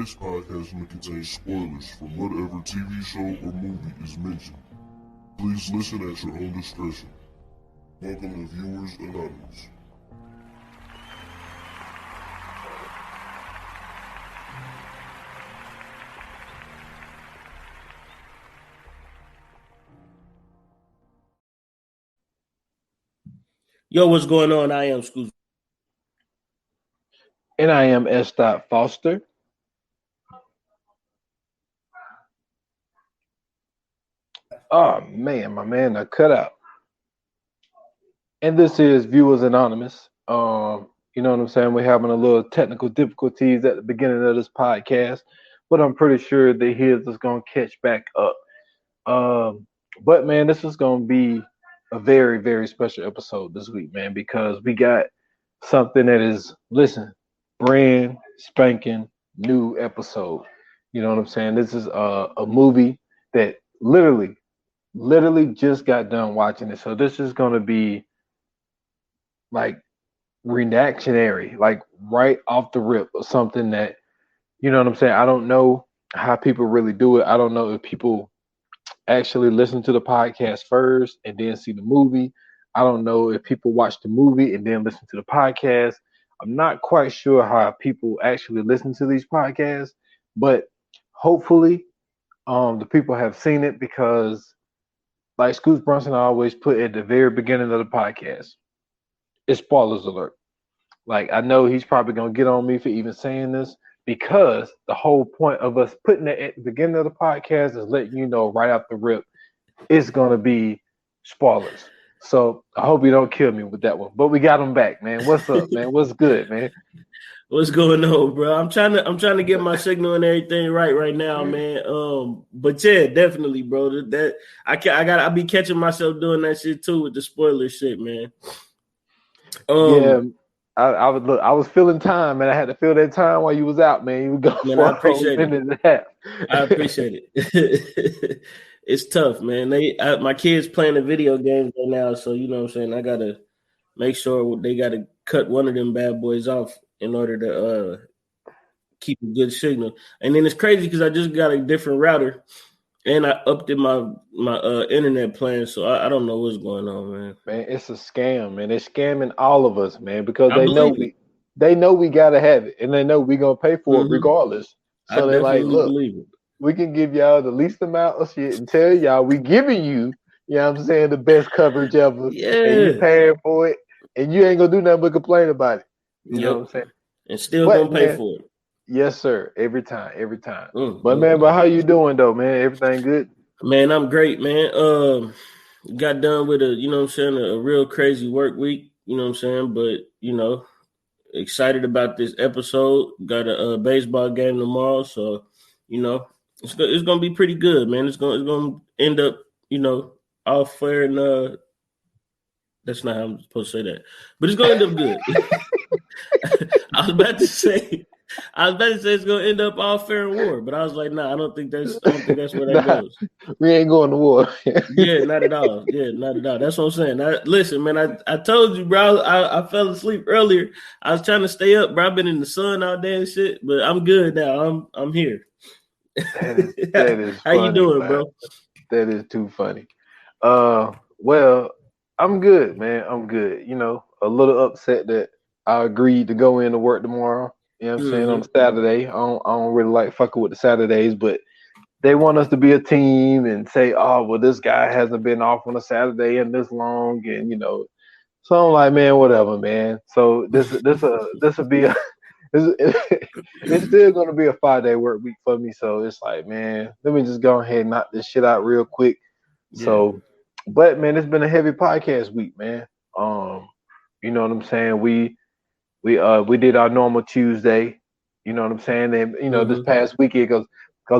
This podcast may contain spoilers from whatever TV show or movie is mentioned. Please listen at your own discretion. Welcome to Viewers Anonymous. Yo, what's going on? I am Scoot. And I am S. Foster. Oh man, my man, I cut out. And this is Viewers Anonymous. You know what I'm saying? We're having a little technical difficulties at the beginning of this podcast, but I'm pretty sure the his is gonna catch back up. But man, this is gonna be a very, very special episode this week, man, because we got something that is, brand spanking new episode. You know what I'm saying? This is a movie that literally just got done watching it. So this is going to be like reactionary, like right off the rip, or something that, you know what I'm saying? I don't know how people really do it. I don't know if people actually listen to the podcast first and then see the movie. I don't know if people watch the movie and then listen to the podcast. I'm not quite sure how people actually listen to these podcasts, but hopefully the people have seen it, because like Scoots Brunson always put at the very beginning of the podcast, it's spoilers alert. Like, I know he's probably going to get on me for even saying this, because the whole point of us putting it at the beginning of the podcast is letting you know right off the rip, it's going to be spoilers. So I hope you don't kill me with that one. But we got him back, man. What's up, man? What's good, man? What's going on, bro? I'm trying to get my signal and everything right now, man. But yeah, definitely, bro. That I be catching myself doing that shit too with the spoiler shit, man. Yeah. I was feeling time, and I had to fill that time while you was out, man. You were gone for I appreciate a minute and a half. I appreciate it. It's tough, man. My kids playing the video games right now, so you know what I'm saying. I gotta make sure they gotta cut one of them bad boys off in order to keep a good signal. And then it's crazy because I just got a different router, and I upped my internet plan, so I don't know what's going on, man. Man, it's a scam, man. They're scamming all of us, man, because they know we gotta have it, and they know we gonna pay for it regardless. So they're like, look, we can give y'all the least amount of shit and tell y'all we giving you, you know what I'm saying, the best coverage ever. Yeah. And you paying for it, and you ain't gonna do nothing but complain about it. You know what I'm saying? And still gonna pay for it. Yes, sir. Every time. But how you doing though, man? Everything good? Man, I'm great, man. Got done with a real crazy work week, you know what I'm saying? But, excited about this episode. Got a baseball game tomorrow, so, it's going to be pretty good, man. It's going to end up, all fair and that's not how I'm supposed to say that. But it's going to end up good. I was about to say it's gonna end up all fair and war, but I was like, nah, I don't think that's where that goes. We ain't going to war. Yeah, not at all. That's what I'm saying. Listen, man, I told you, bro. I fell asleep earlier. I was trying to stay up, bro. I've been in the sun all day and shit, but I'm good now. I'm here. That is How funny, you doing, man. bro? That is too funny. Well, I'm good, man. I'm good. A little upset that I agreed to go in to work tomorrow. You know what I'm saying? On Saturday. I don't really like fucking with the Saturdays, but they want us to be a team and say, oh, well, this guy hasn't been off on a Saturday in this long, and so I'm like, man, whatever, man. So this will be it's still gonna be a 5-day work week for me. So it's like, man, let me just go ahead and knock this shit out real quick. Yeah. So, but man, it's been a heavy podcast week, man. You know what I'm saying? We did our normal Tuesday, you know what I'm saying? And this past weekend, because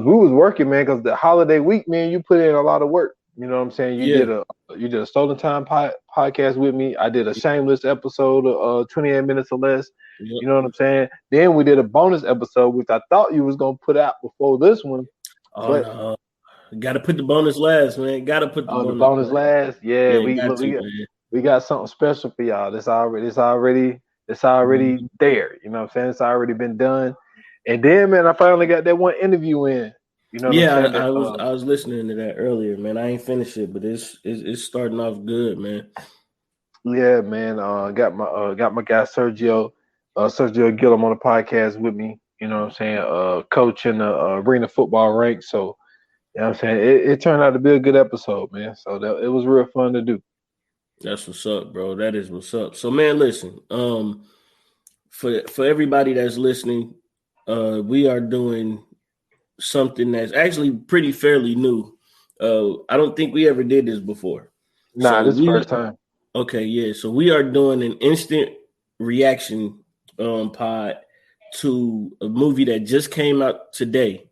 we was working, man, because the holiday week, man, you put in a lot of work. You know what I'm saying? You did a Stolen Time podcast with me. I did a Shameless episode of 28 minutes or less. Yep. You know what I'm saying? Then we did a bonus episode, which I thought you was gonna put out before this one. No. Got to put the bonus last, man. Got to put the bonus last. Yeah, we got something special for y'all. It's already there. You know what I'm saying? It's already been done. And then, man, I finally got that one interview in. You know what I'm Yeah, saying? I was listening to that earlier, man. I ain't finished it, but it's starting off good, man. Yeah, man. Got my guy Sergio Gillum on the podcast with me. You know what I'm saying? Coach in the arena football ranks. So you know what I'm saying? It turned out to be a good episode, man. So it was real fun to do. That's what's up, bro. That is what's up. So, man, listen. For everybody that's listening, we are doing something that's actually pretty fairly new. I don't think we ever did this before. Nah, this first time. Okay, yeah. So we are doing an instant reaction pod to a movie that just came out today.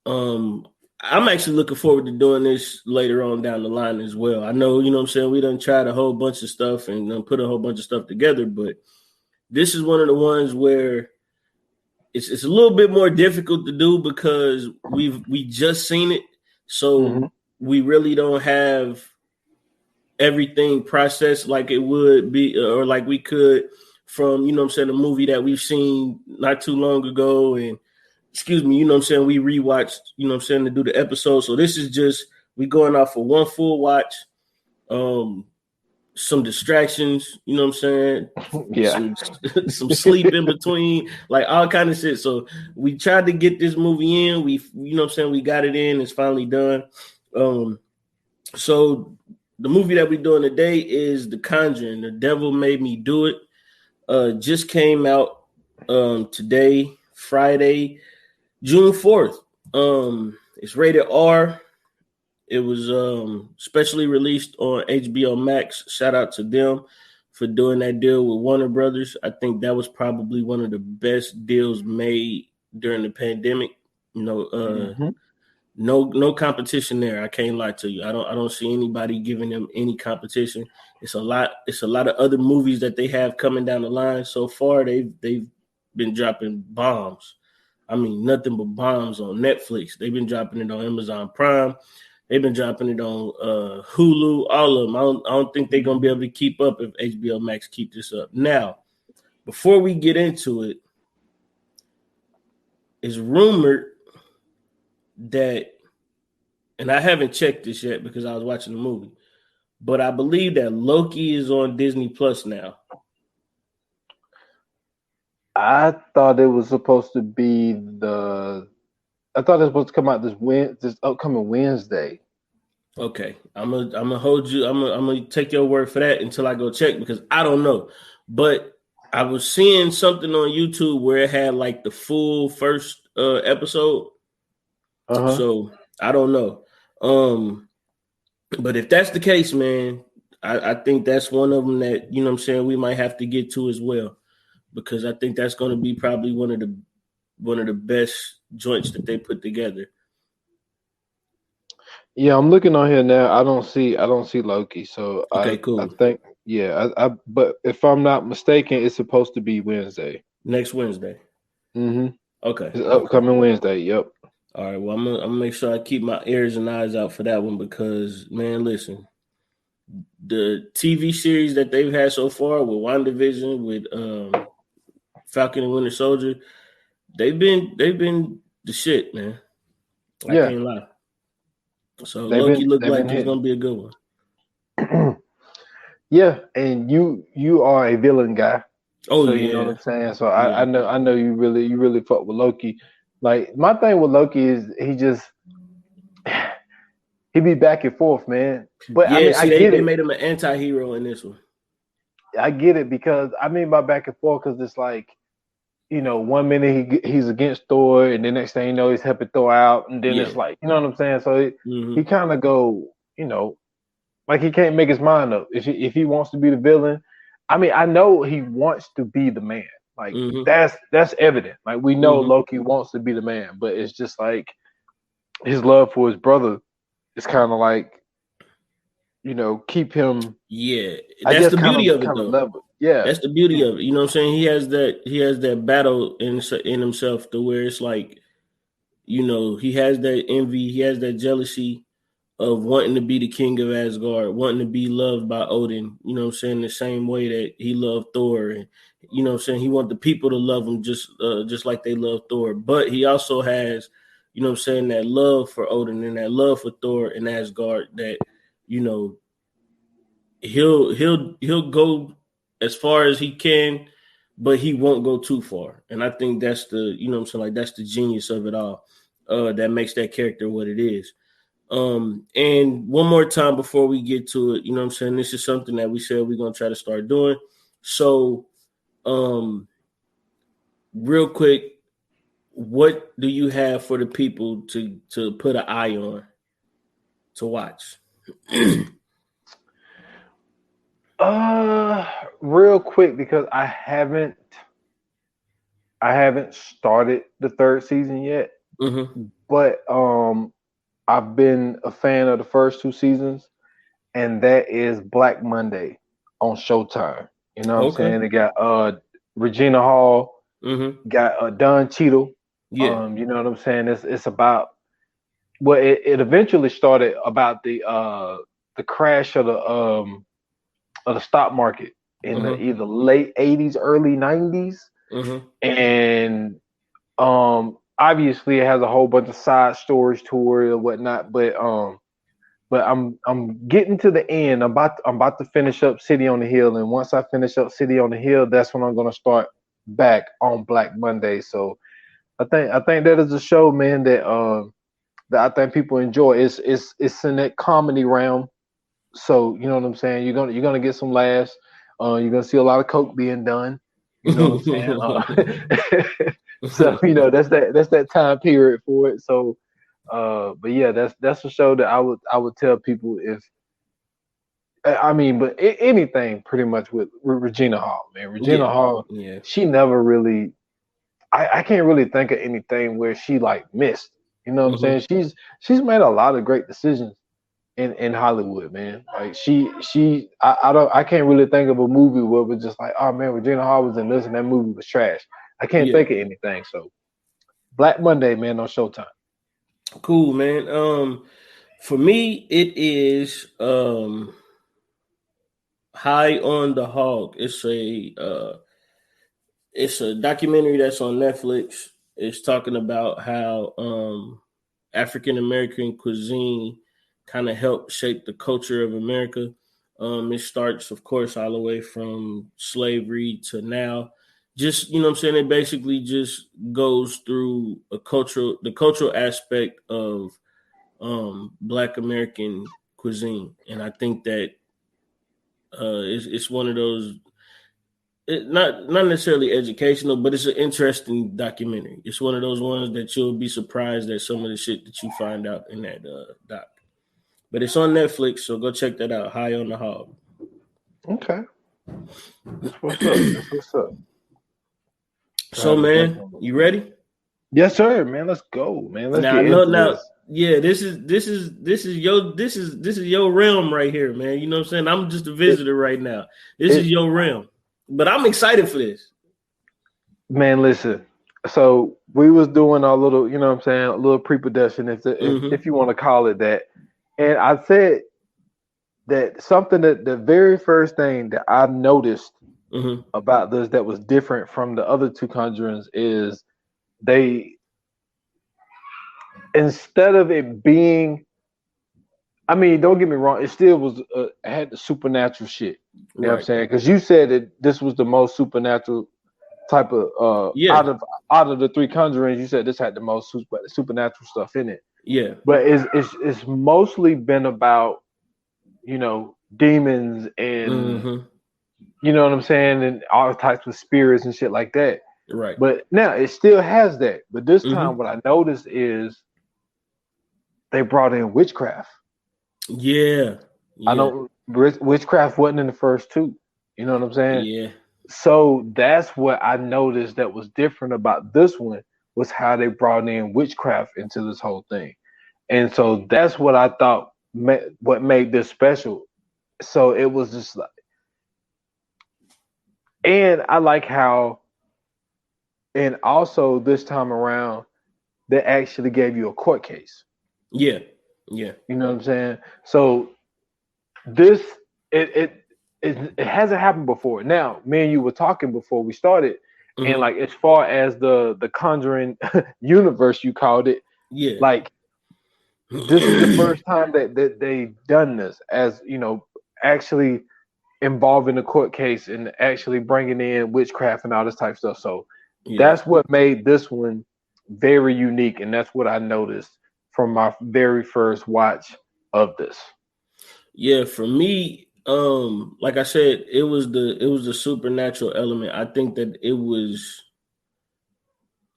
I'm actually looking forward to doing this later on down the line as well. I know, you know what I'm saying, we done tried a whole bunch of stuff and put a whole bunch of stuff together, but this is one of the ones where it's a little bit more difficult to do because we just seen it. So we really don't have everything processed like it would be or like we could from, you know what I'm saying, a movie that we've seen not too long ago. And excuse me, you know what I'm saying, we rewatched, you know what I'm saying, to do the episode. So this is just we going off for one full watch. Some distractions, you know what I'm saying? Yeah. Some sleep in between, like all kind of shit. So we tried to get this movie in. We, you know what I'm saying, we got it in. It's finally done. So the movie that we're doing today is The Conjuring. The Devil Made Me Do It. Just came out today, Friday, June 4th. It's rated R. It was specially released on HBO Max. Shout out to them for doing that deal with Warner Brothers. I think that was probably one of the best deals made during the pandemic. You know, no competition there. I can't lie to you. I don't see anybody giving them any competition. It's a lot of other movies that they have coming down the line. So far, they've been dropping bombs. I mean, nothing but bombs on Netflix. They've been dropping it on Amazon Prime. They've been dropping it on Hulu, all of them. I don't think they're going to be able to keep up if HBO Max keep this up. Now, before we get into it, it's rumored that, and I haven't checked this yet because I was watching the movie, but I believe that Loki is on Disney Plus now. I thought it was supposed to be I thought it was supposed to come out this upcoming Wednesday. Okay, I'm gonna hold you. I'm gonna take your word for that until I go check because I don't know. But I was seeing something on YouTube where it had like the full first episode. So I don't know. But if that's the case, man, I think that's one of them that, you know what I'm saying, we might have to get to as well, because I think that's going to be probably one of the best joints that they put together. Yeah, I'm looking on here now. I don't see Loki. So okay, cool. I think but if I'm not mistaken, it's supposed to be Wednesday. Next Wednesday. Okay. It's upcoming Wednesday. Yep. All right. Well, I'm gonna make sure I keep my ears and eyes out for that one because, man, listen, the TV series that they've had so far with WandaVision, with Falcon and Winter Soldier, they've been the shit, man. I can't lie. So Loki looked like it's gonna be a good one. Yeah, and you are a villain guy. Oh, so yeah. You know what I'm saying? So I know you really fuck with Loki. Like, my thing with Loki is he be back and forth, man. But yeah, I mean, they made him an anti-hero in this one. I get it, because I mean by back and forth because it's like, you know, 1 minute he's against Thor, and the next thing you know he's helping Thor out, and then it's like, you know what I'm saying? So he kind of go, you know, like he can't make his mind up if he wants to be the villain. I mean, I know he wants to be the man. Like that's evident. Like, we know Loki wants to be the man, but it's just like his love for his brother is kind of like, you know, keep him. Yeah, that's the beauty of it, though. Level. Yeah, that's the beauty of it. You know what I'm saying? He has that battle in himself, to where it's like, you know, he has that envy, he has that jealousy, of wanting to be the king of Asgard, wanting to be loved by Odin, you know what I'm saying, the same way that he loved Thor. And, you know what I'm saying, he wanted the people to love him just like they love Thor. But he also has, you know what I'm saying, that love for Odin and that love for Thor and Asgard that, you know, he'll go as far as he can, but he won't go too far. And I think that's the, you know what I'm saying, like that's the genius of it all. That makes that character what it is. And one more time before we get to it, you know what I'm saying? This is something that we said we're gonna try to start doing. So real quick, what do you have for the people to put an eye on to watch? Real quick, because I haven't started the third season yet. Mm-hmm. But I've been a fan of the first two seasons, and that is Black Monday on Showtime. You know what I'm saying? They got Regina Hall, got Don Cheadle. Yeah. You know what I'm saying? It's about, well, it eventually started about the crash of the stock market in the either late 80s, early 90s. And obviously it has a whole bunch of side stories to it or whatnot, but I'm getting to the end. I'm about to finish up City on the Hill, and once I finish up City on the Hill, that's when I'm gonna start back on Black Monday. So I think that is a show, man, that I think people enjoy. It's in that comedy realm, so you know what I'm saying. You're gonna get some laughs. You're gonna see a lot of coke being done. You know what I'm saying? So you know that's that time period for it. So, but yeah, that's a show that I would tell people if. I mean, but anything pretty much with Regina Hall, man. Regina Hall, she never really. I can't really think of anything where she like missed. You know what I'm saying? She's made a lot of great decisions in Hollywood, man. Like I can't really think of a movie where it was just like, oh man, Regina Hall was in this and that movie was trash. I can't think of anything. So Black Monday, man, on Showtime. Cool, man. For me, it is High on the Hog. It's a documentary that's on Netflix. It's talking about how African American cuisine kind of helped shape the culture of America. It starts, of course, all the way from slavery to now. Just, you know what I'm saying? It basically just goes through the cultural aspect of Black American cuisine. And I think that it's one of those, not necessarily educational, but it's an interesting documentary. It's one of those ones that you'll be surprised at some of the shit that you find out in that doc. But it's on Netflix, so go check that out. High on the Hog. Okay. That's what's up. That's what's up. So, man, you ready? Yes, sir, man. Let's go, man. Let's get into this. Yeah, this is your realm right here, man. You know what I'm saying? I'm just a visitor right now. This is your realm. But I'm excited for this. Man, listen. So we was doing our little, you know what I'm saying, a little pre-production, if you want to call it that. And I said that something that the very first thing that I noticed about this that was different from the other two Conjurings is they, instead of it being, I mean, don't get me wrong, it still was had the supernatural shit. You know what I'm saying? Because you said that this was the most supernatural type of out of the three Conjurings. You said this had the most supernatural stuff in it. Yeah, but it's mostly been about, you know, demons and you know what I'm saying, and all types of spirits and shit like that. Right. But now it still has that. But this time, what I noticed is they brought in witchcraft. Yeah. I know witchcraft wasn't in the first two. You know what I'm saying? Yeah. So that's what I noticed that was different about this one, was how they brought in witchcraft into this whole thing. And so that's what I thought what made this special. So it was just like, and I like how, and also this time around, they actually gave you a court case. Yeah. Yeah. You know what I'm saying? So this it hasn't happened before. Now, me and you were talking before we started, and Hmm. like as far as the Conjuring universe, you called it, Yeah. like this is the first time that they done this, as you know, actually involving the court case and actually bringing in witchcraft and all this type of stuff. So Yeah. that's what made this one very unique, and that's what I noticed from my very first watch of this. Yeah, for me, like I said, it was the supernatural element. I think that it was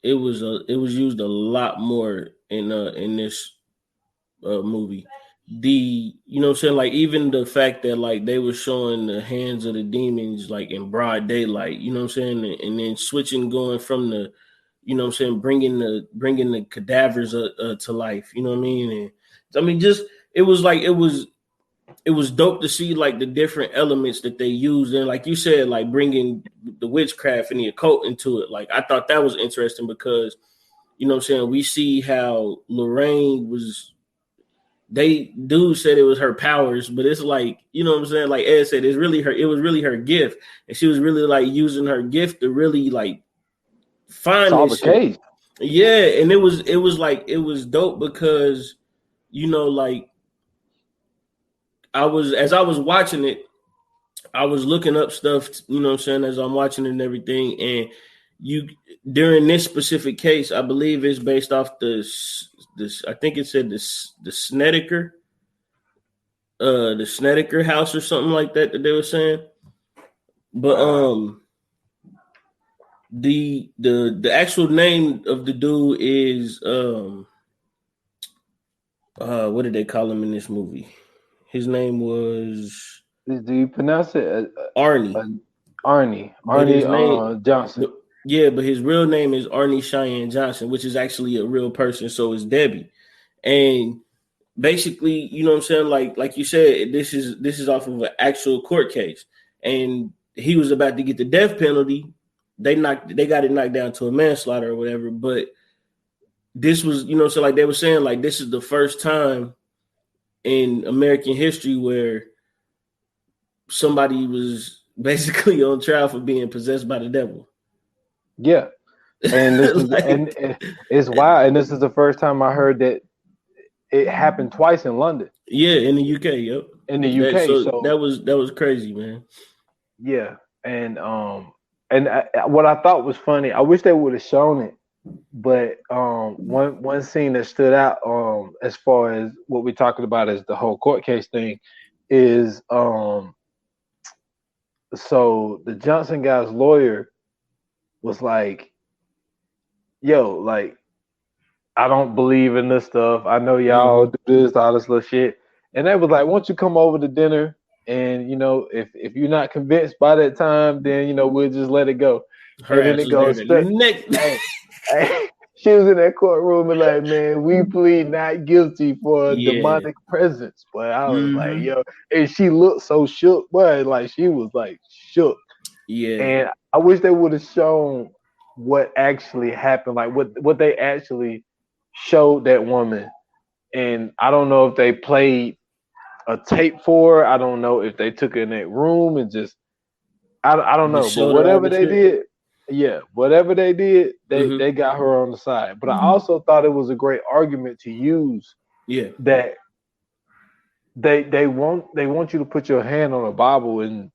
used a lot more in this movie. You know what I'm saying, like even the fact that like they were showing the hands of the demons like in broad daylight, you know what I'm saying, and then switching, going from the, you know what I'm saying, bringing the cadavers to life, you know what I mean. And I mean, just it was like it was dope to see like the different elements that they used, and like you said, like bringing the witchcraft and the occult into it. Like I thought that was interesting because, you know what I'm saying, we see how Lorraine was, they dude said it was her powers, but it's like, you know what I'm saying, like Ed said, it was really her gift, and she was really like using her gift to really like find Solve this a shit. case. Yeah, and it was like it was dope because, like as I was watching it, I was looking up stuff, you know what I'm saying, as I'm watching it and everything. And you, during this specific case, I believe it's based off this, I think it said the Snedeker house or something like that they were saying. But the actual name of the dude is what did they call him in this movie? His name was Do you pronounce it Arnie. Arnie? But his name, Johnson. but yeah, but his real name is Arnie Cheyenne Johnson, which is actually a real person. So is Debbie, and basically, you know what I'm saying. Like you said, this is off of an actual court case, and he was about to get the death penalty. They got it knocked down to a manslaughter or whatever. But this was, so like they were saying, like this is the first time in American history where somebody was basically on trial for being possessed by the devil. Yeah, and this is Like, and it's wild. And this is the first time I heard that it happened twice in London, yeah, in the UK, yep. in the That UK. so So that was crazy, man. yeah, and what I thought was funny, I wish they would have shown it, but one scene that stood out as far as what we're talking about as the whole court case thing is so the Johnson guy's lawyer was like, yo, like I don't believe in this stuff. I know y'all Hmm. do this, all this little shit. And they was like, won't you come over to dinner? And if you're not convinced by that time, then we'll just let it go. Her And then ass it was there goes the straight. next. Hey, hey, she was in that courtroom and like, man, we plead not guilty for a Yeah. demonic presence. But I was like, Hmm. yo, and she looked so shook, boy, like she was like shook. Yeah. And I wish they would have shown what actually happened, like what they actually showed that woman. And I don't know if they played a tape for her. I don't know if they took her in that room and just I don't know. Just But showed her all whatever the they shit. did, yeah, whatever they did, they Hmm. they got her on the side. But I also thought it was a great argument to use Yeah. that they want you to put your hand on a Bible and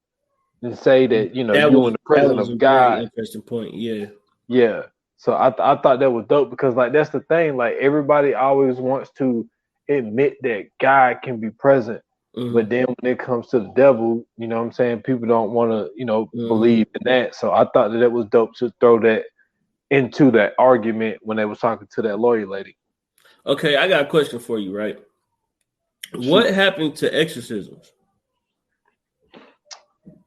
say that That you in was the that presence was a of very God. interesting point. Yeah. Yeah. So I thought that was dope because like that's the thing. Like everybody always wants to admit that God can be present. But Hmm. then when it comes to the devil, you know what I'm saying, people don't want to, Hmm. believe in that. So I thought that was dope to throw that into that argument when they was talking to that lawyer lady. Okay, I got a question for you, right? Shoot. What happened to exorcisms?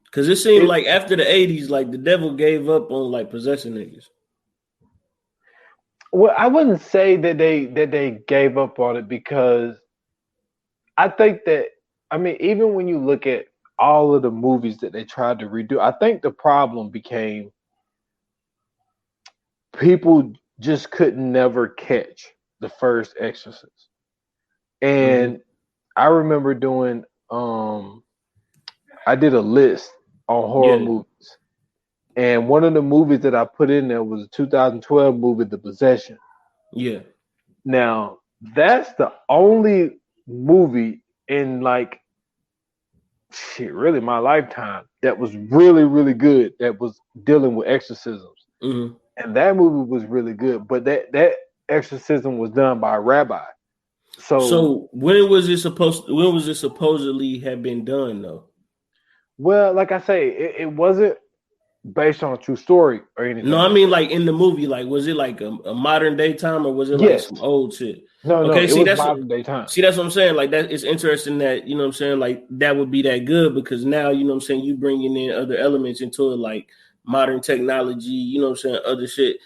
Because it seemed It like after the '80s, like the devil gave up on like possessing niggas. well, I wouldn't say that they gave up on it because I think that I mean, even when you look at all of the movies that they tried to redo, I think the problem became people just couldn't never catch the first Exorcist. And I remember doing I did a list on horror Yeah. movies. And one of the movies that I put in there was a 2012 movie, The Possession. Yeah. Now, that's the only movie in like shit, really my lifetime that was really, really good that was dealing with exorcisms. Mm-hmm. And that movie was really good, but that exorcism was done by a rabbi. So when was it supposedly have been done though? Well, like I say, it wasn't based on a true story or anything No, I like mean that. like in the movie, like was it like a modern day time or was it like Yes. some old shit? No, Okay, it was modern day time. see that's what I'm saying. Like that, it's interesting that you know what I'm saying. Like that would be that good because now you know what I'm saying. You bringing in other elements into it, like modern technology. You know what I'm saying, other shit.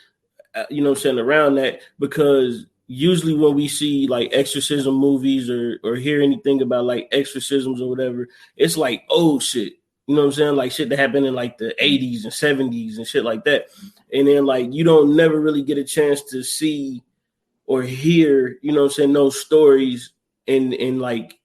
You know what I'm saying around that because usually when we see like exorcism movies or hear anything about like exorcisms or whatever, it's like old shit. You know what I'm saying? Like shit that happened in like the 80s and 70s and shit like that. And then like you don't never really get a chance to see or hear, you know what I'm saying, those stories in like,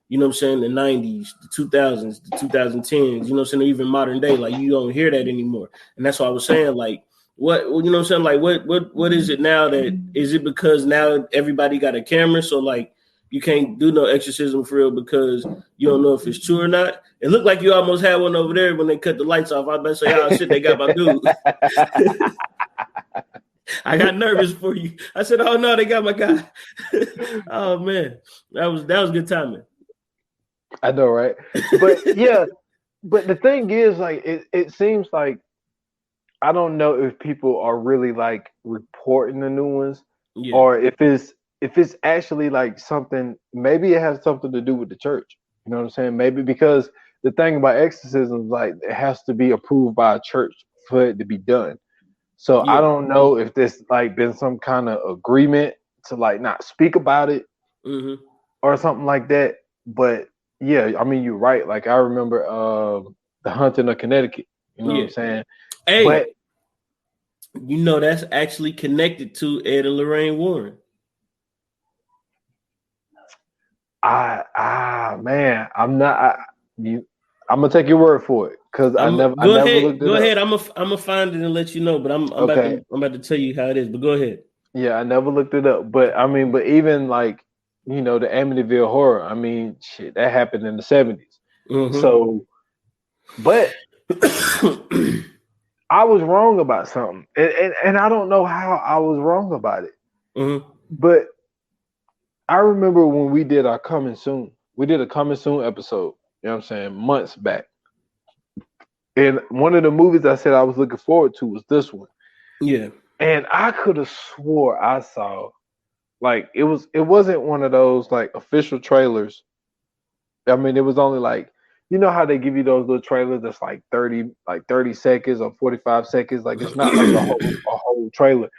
you know what I'm saying, the 90s, the 2000s, the 2010s, you know what I'm saying, even modern day, like you don't hear that anymore. And that's why I was saying, like, what you know what I'm saying, like what is it now that is it because now everybody got a camera, so like you can't do no exorcism for real because you don't know if it's true or not. It looked like you almost had one over there when they cut the lights off. I better say, oh shit, they got my dude. I got nervous for you. I said, "Oh no, they got my guy." Oh man, that was good timing. I know, right? But yeah, but the thing is, like, it seems like I don't know if people are really like reporting the new ones, Yeah, or if it's actually like something. Maybe it has something to do with the church. You know what I'm saying? Maybe because the thing about exorcisms, like, it has to be approved by a church for it to be done. So I yeah. don't know if there's like been some kind of agreement to like not speak about it Mm-hmm. or something like that. But yeah, I mean you're right. Like I remember the Haunting of Connecticut. You know what Yeah. I'm saying? But Hey, you know that's actually connected to Ed and Lorraine Warren. man, I'm not. I'm gonna take your word for it because I I'm never looked it Go up. ahead. I'm gonna find it and let you know. But Okay, I'm about to tell you how it is. But go ahead. yeah, I never looked it up. But I mean, but even like the Amityville Horror. I mean, shit, that happened in the '70s. Mm-hmm. So, but I was wrong about something, and I don't know how I was wrong about it. Mm-hmm. But I remember when we did our coming soon. We did a coming soon episode. You know what I'm saying? Months back. And one of the movies I said I was looking forward to was this one. Yeah. And I could have swore I saw like it wasn't one of those like official trailers. I mean, it was only like how they give you those little trailers that's like 30 seconds or 45 seconds. Like it's not like a whole trailer.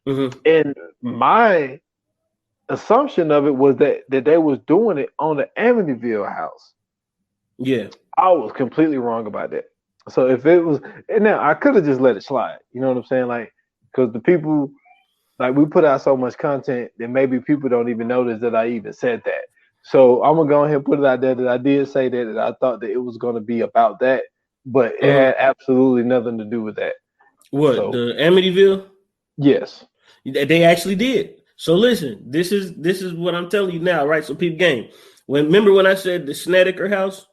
Mm-hmm. And my assumption of it was that they was doing it on the Amityville house. Yeah. I was completely wrong about that. So if it was, and now I could have just let it slide. You know what I'm saying? Like, because the people, like, we put out so much content that maybe people don't even notice that I even said that. So I'm gonna go ahead and put it out there that I did say that I thought that it was gonna be about that, but it Uh-huh. had absolutely nothing to do with that. What, So the Amityville? yes. They actually did. So listen, this is what I'm telling you now, right? So peep game. Remember when I said the Snedeker house?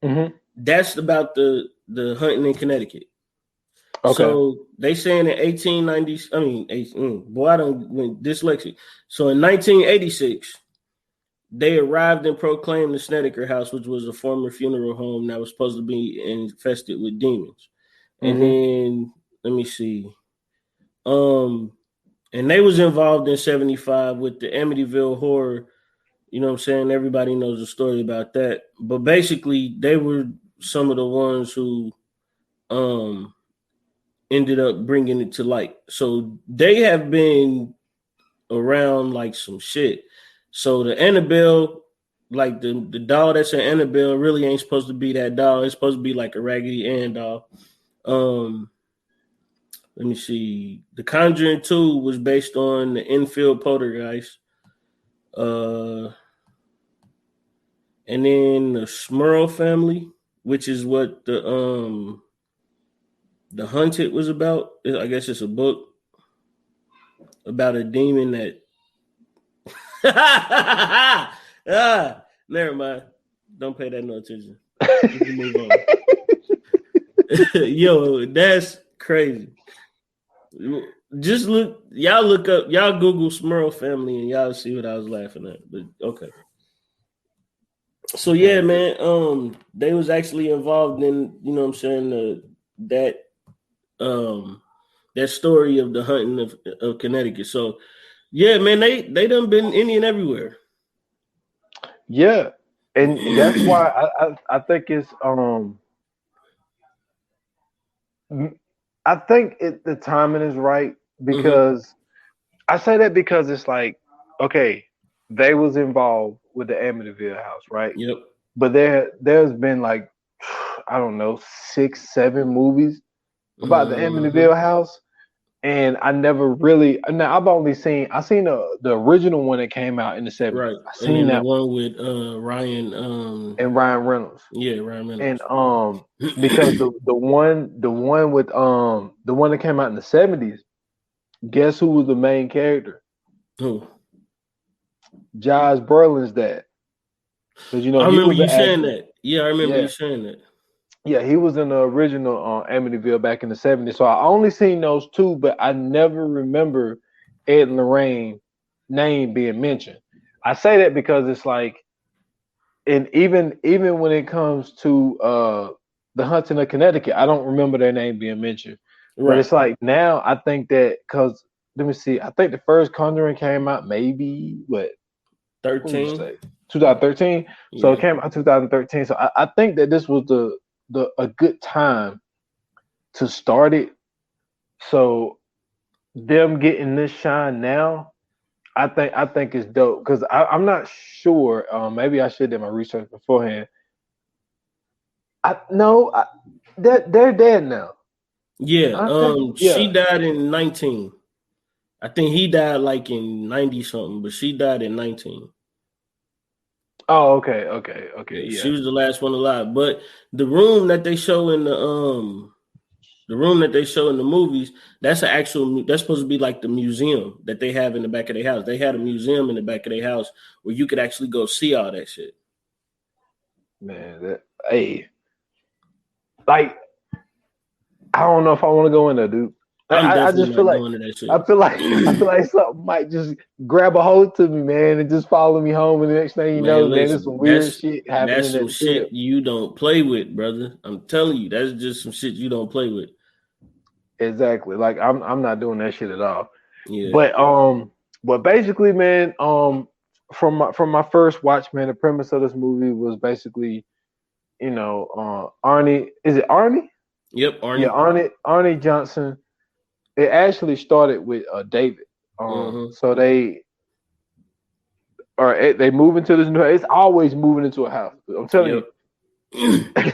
Mm-hmm. That's about the hunting in Connecticut. Okay. So they saying in 1890, I mean, boy, I don't went dyslexic. So in 1986, they arrived and proclaimed the Snedeker house, which was a former funeral home that was supposed to be infested with demons. And Mm-hmm. then let me see. Um, and they was involved in 75 with the Amityville horror. You know what I'm saying? Everybody knows the story about that. But basically, they were some of the ones who um ended up bringing it to light. So they have been around like some shit. So the Annabelle, like the doll that's in Annabelle, really ain't supposed to be that doll. It's supposed to be like a Raggedy Ann doll. Um, Let me see. The Conjuring 2 was based on the Enfield Poltergeist. Uh, And then the Smurl family, which is what the Hunted was about. I guess it's a book about a demon that never mind. Don't pay that no attention. We can move on. Yo, that's crazy. Just look, y'all Google Smurl family and y'all see what I was laughing at. But okay. So yeah, man, they was actually involved in, you know what I'm saying, that story of the hunting of Connecticut. So yeah, man, they done been Indian everywhere. Yeah. And that's why I think it's I think the timing is right because I say that because it's like, okay, they was involved with the Amityville house, right? Yep. But there's been like, I don't know, 6, 7 movies about the Amityville house, and I never really. Now I've seen the original one that came out in the 70s. Right. I seen and then that the one with Ryan and Ryan Reynolds. Yeah, Ryan Reynolds. And because the one with the one that came out in the 70s, guess who was the main character? Who? Josh Brolin's dad. Because I remember you saying that. Yeah, I remember you saying that. Yeah, he was in the original Amityville back in the 70s. So I only seen those two, but I never remember Ed and Lorraine name being mentioned. I say that because it's like, and even when it comes to the Hunting of Connecticut, I don't remember their name being mentioned. Right. But it's like now I think that because let me see, I think the first Conjuring came out maybe 13? 2013. Yeah. So it came out 2013. So I think that this was a good time to start it. So them getting this shine now, I think it's dope because I'm not sure. Maybe I should do my research beforehand. They're dead now. Yeah. She died in 19. I think he died like in 90 something, but she died in 19. Oh, okay. Yeah. She was the last one alive. But the room that they show in the movies, that's supposed to be like the museum that they have in the back of their house. They had a museum in the back of their house where you could actually go see all that shit. Man, like, I don't know if I want to go in there, dude. I just feel like going to that shit. I feel like something might just grab a hold to me, man, and just follow me home. And the next thing you know, man, there's some weird shit happening. That's some shit you don't play with, brother. I'm telling you, that's just some shit you don't play with. Exactly. Like I'm not doing that shit at all. Yeah. But basically, man, from my first watch, man, the premise of this movie was basically, Arnie. Is it Arnie? Yep, Arnie. Yeah, Arnie Johnson. It actually started with David. So they move into this new house. It's always moving into a house. I'm telling you.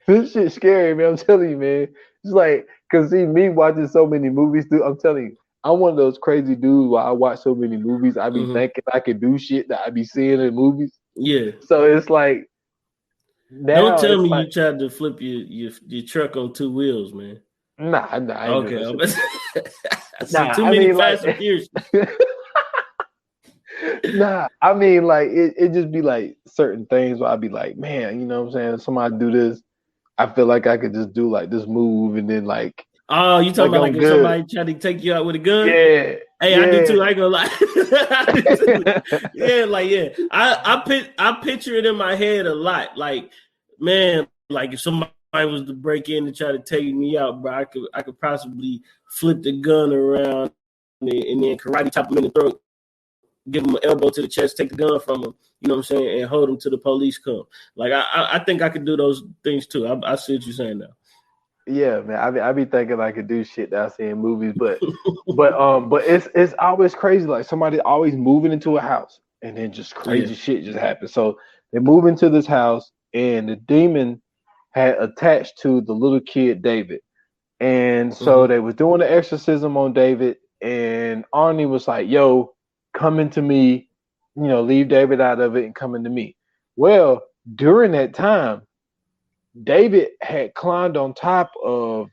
This shit's scary, man. I'm telling you, man. It's like, cause see me watching so many movies, dude. I'm telling you, I'm one of those crazy dudes where I watch so many movies. I be thinking I can do shit that I be seeing in movies. Yeah. So it's like, don't tell me you tried to flip your truck on 2 wheels, man. Nah. Okay. I see too many Fast and Furious. Nah, I mean, like it just be like certain things where I'd be like, man, you know what I'm saying? Somebody do this, I feel like I could just do like this move and then like. Oh, you talking about like if somebody tried to take you out with a gun? Yeah. Hey, I do too. I ain't gonna lie. I picture it in my head a lot. Like, man, like if somebody was to break in and try to take me out, bro, I could possibly flip the gun around and then karate chop him in the throat, give him an elbow to the chest, take the gun from him, you know what I'm saying, and hold him till the police come. Like I think I could do those things too. I see what you're saying now. Yeah, man. I be thinking I could do shit that I see in movies, but it's always crazy. Like somebody always moving into a house and then just crazy shit just happens. So they move into this house and the demon had attached to the little kid David, and so they was doing the exorcism on David, and Arnie was like, "Yo, come into me, leave David out of it and come into me. Well, during that time, David had climbed on top of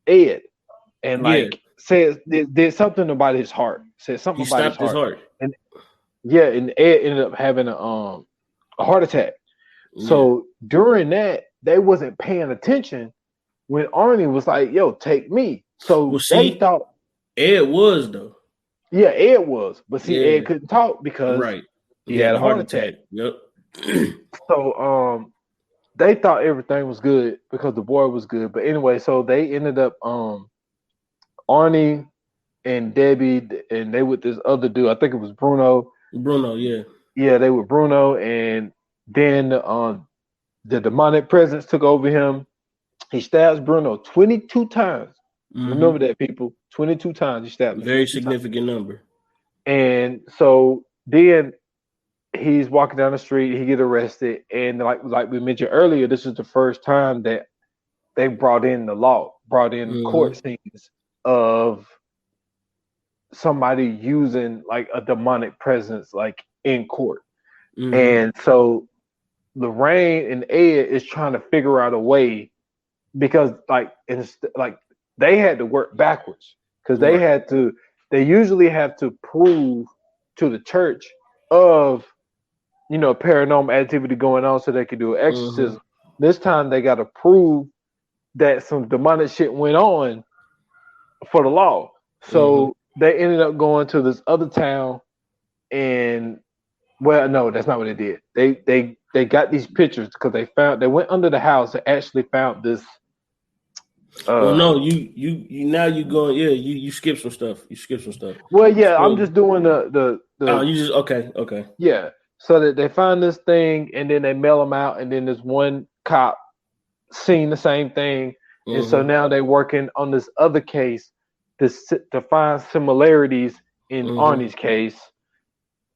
Ed and Yeah, said did something about his heart. Said something he about his stopped his heart. heart. And yeah, and Ed ended up having a heart attack. Yeah. So during that, they wasn't paying attention when Arnie was like, "Yo, take me." So Well, they see, thought, Ed was though. yeah, Ed was, but see, Yeah, Ed couldn't talk because right. he He had had the a heart heart attack. attack. Yep. So they thought everything was good because the boy was good. But anyway, so they ended up Arnie and Debbie and they with this other dude. I think it was Bruno. Bruno, yeah. Yeah, they were Bruno, and then the demonic presence took over him. He stabs Bruno 22 times. Remember that, people. 22 times he stabbed him. Very 22 times. significant number. And so then he's walking down the street, he get arrested, and like we mentioned earlier, this is the first time that they brought in the law, brought in court scenes of somebody using like a demonic presence like in court. And so Lorraine and Ed is trying to figure out a way because like they had to work backwards because they usually have to prove to the church of paranormal activity going on so they could do an exorcism. This time they got to prove that some demonic shit went on for the law. So they ended up going to this other town, and well, no, that's not what they did. They got these pictures because they went under the house and actually found this. Well, no, you now you going, yeah, you skip some stuff. You skip some stuff. Well, yeah, So, I'm just doing the oh, you just okay. Yeah, so that they find this thing and then they mail them out, and then there's one cop seen the same thing, and so now they're working on this other case to find similarities in Arnie's case.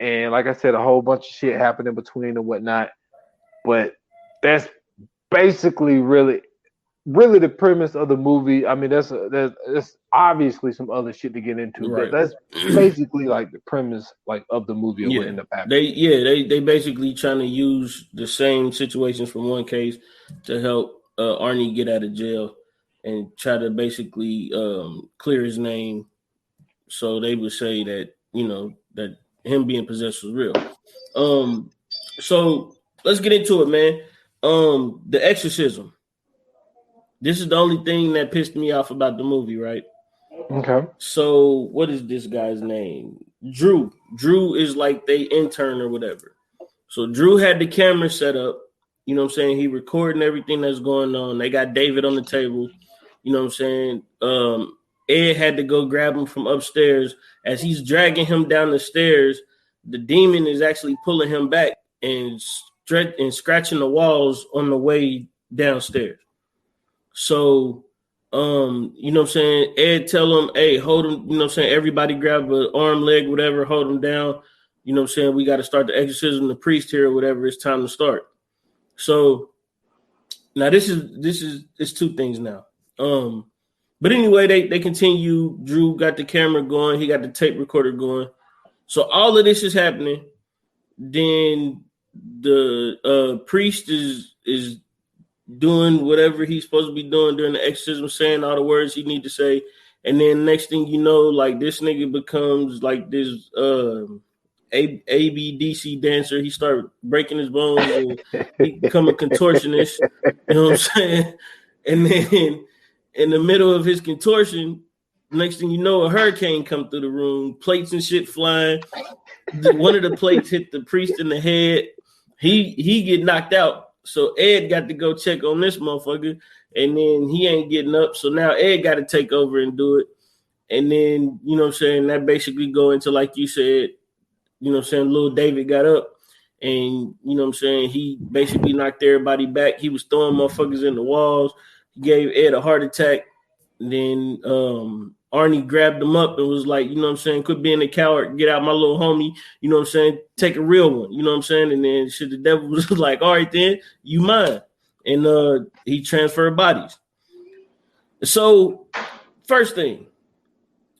And like I said, a whole bunch of shit happened in between and whatnot. But that's basically really the premise of the movie. I mean, there's obviously some other shit to get into, Right. but that's basically like the premise like of the movie of what ended up happening. They basically trying to use the same situations from one case to help Arnie get out of jail and try to basically clear his name, so they would say that that him being possessed was real. So let's get into it, man. The exorcism. This is the only thing that pissed me off about the movie, right? Okay. So what is this guy's name? Drew. Drew is like they intern or whatever. So Drew had the camera set up. You know what I'm saying? He recording everything that's going on. They got David on the table. You know what I'm saying? Ed had to go grab him from upstairs. As he's dragging him down the stairs, the demon is actually pulling him back and scratching the walls on the way downstairs. So, you know what I'm saying? Ed tell him, hey, hold him, you know what I'm saying? Everybody grab an arm, leg, whatever, hold him down. You know what I'm saying? We got to start the exorcism, the priest here or whatever. It's time to start. So now this is it's two things now. But anyway, they continue. Drew got the camera going, he got the tape recorder going. So all of this is happening. Then the priest is doing whatever he's supposed to be doing during the exorcism, saying all the words he need to say. And then next thing you know, like this nigga becomes like this ABDC dancer. He started breaking his bones and he become a contortionist. You know what I'm saying? And then in the middle of his contortion, next thing you know, a hurricane come through the room, plates and shit flying. One of the plates hit the priest in the head. He get knocked out. So Ed got to go check on this motherfucker, and then he ain't getting up. So now Ed got to take over and do it. And then, you know what I'm saying, that basically go into, like you said, you know what I'm saying, little David got up and, you know what I'm saying, he basically knocked everybody back. He was throwing motherfuckers in the walls. He gave Ed a heart attack. And then Arnie grabbed him up and was like, you know what I'm saying, quit being a coward, get out my little homie, you know what I'm saying, take a real one, you know what I'm saying? And then shit, the devil was like, all right then, you mine. And he transferred bodies. So first thing,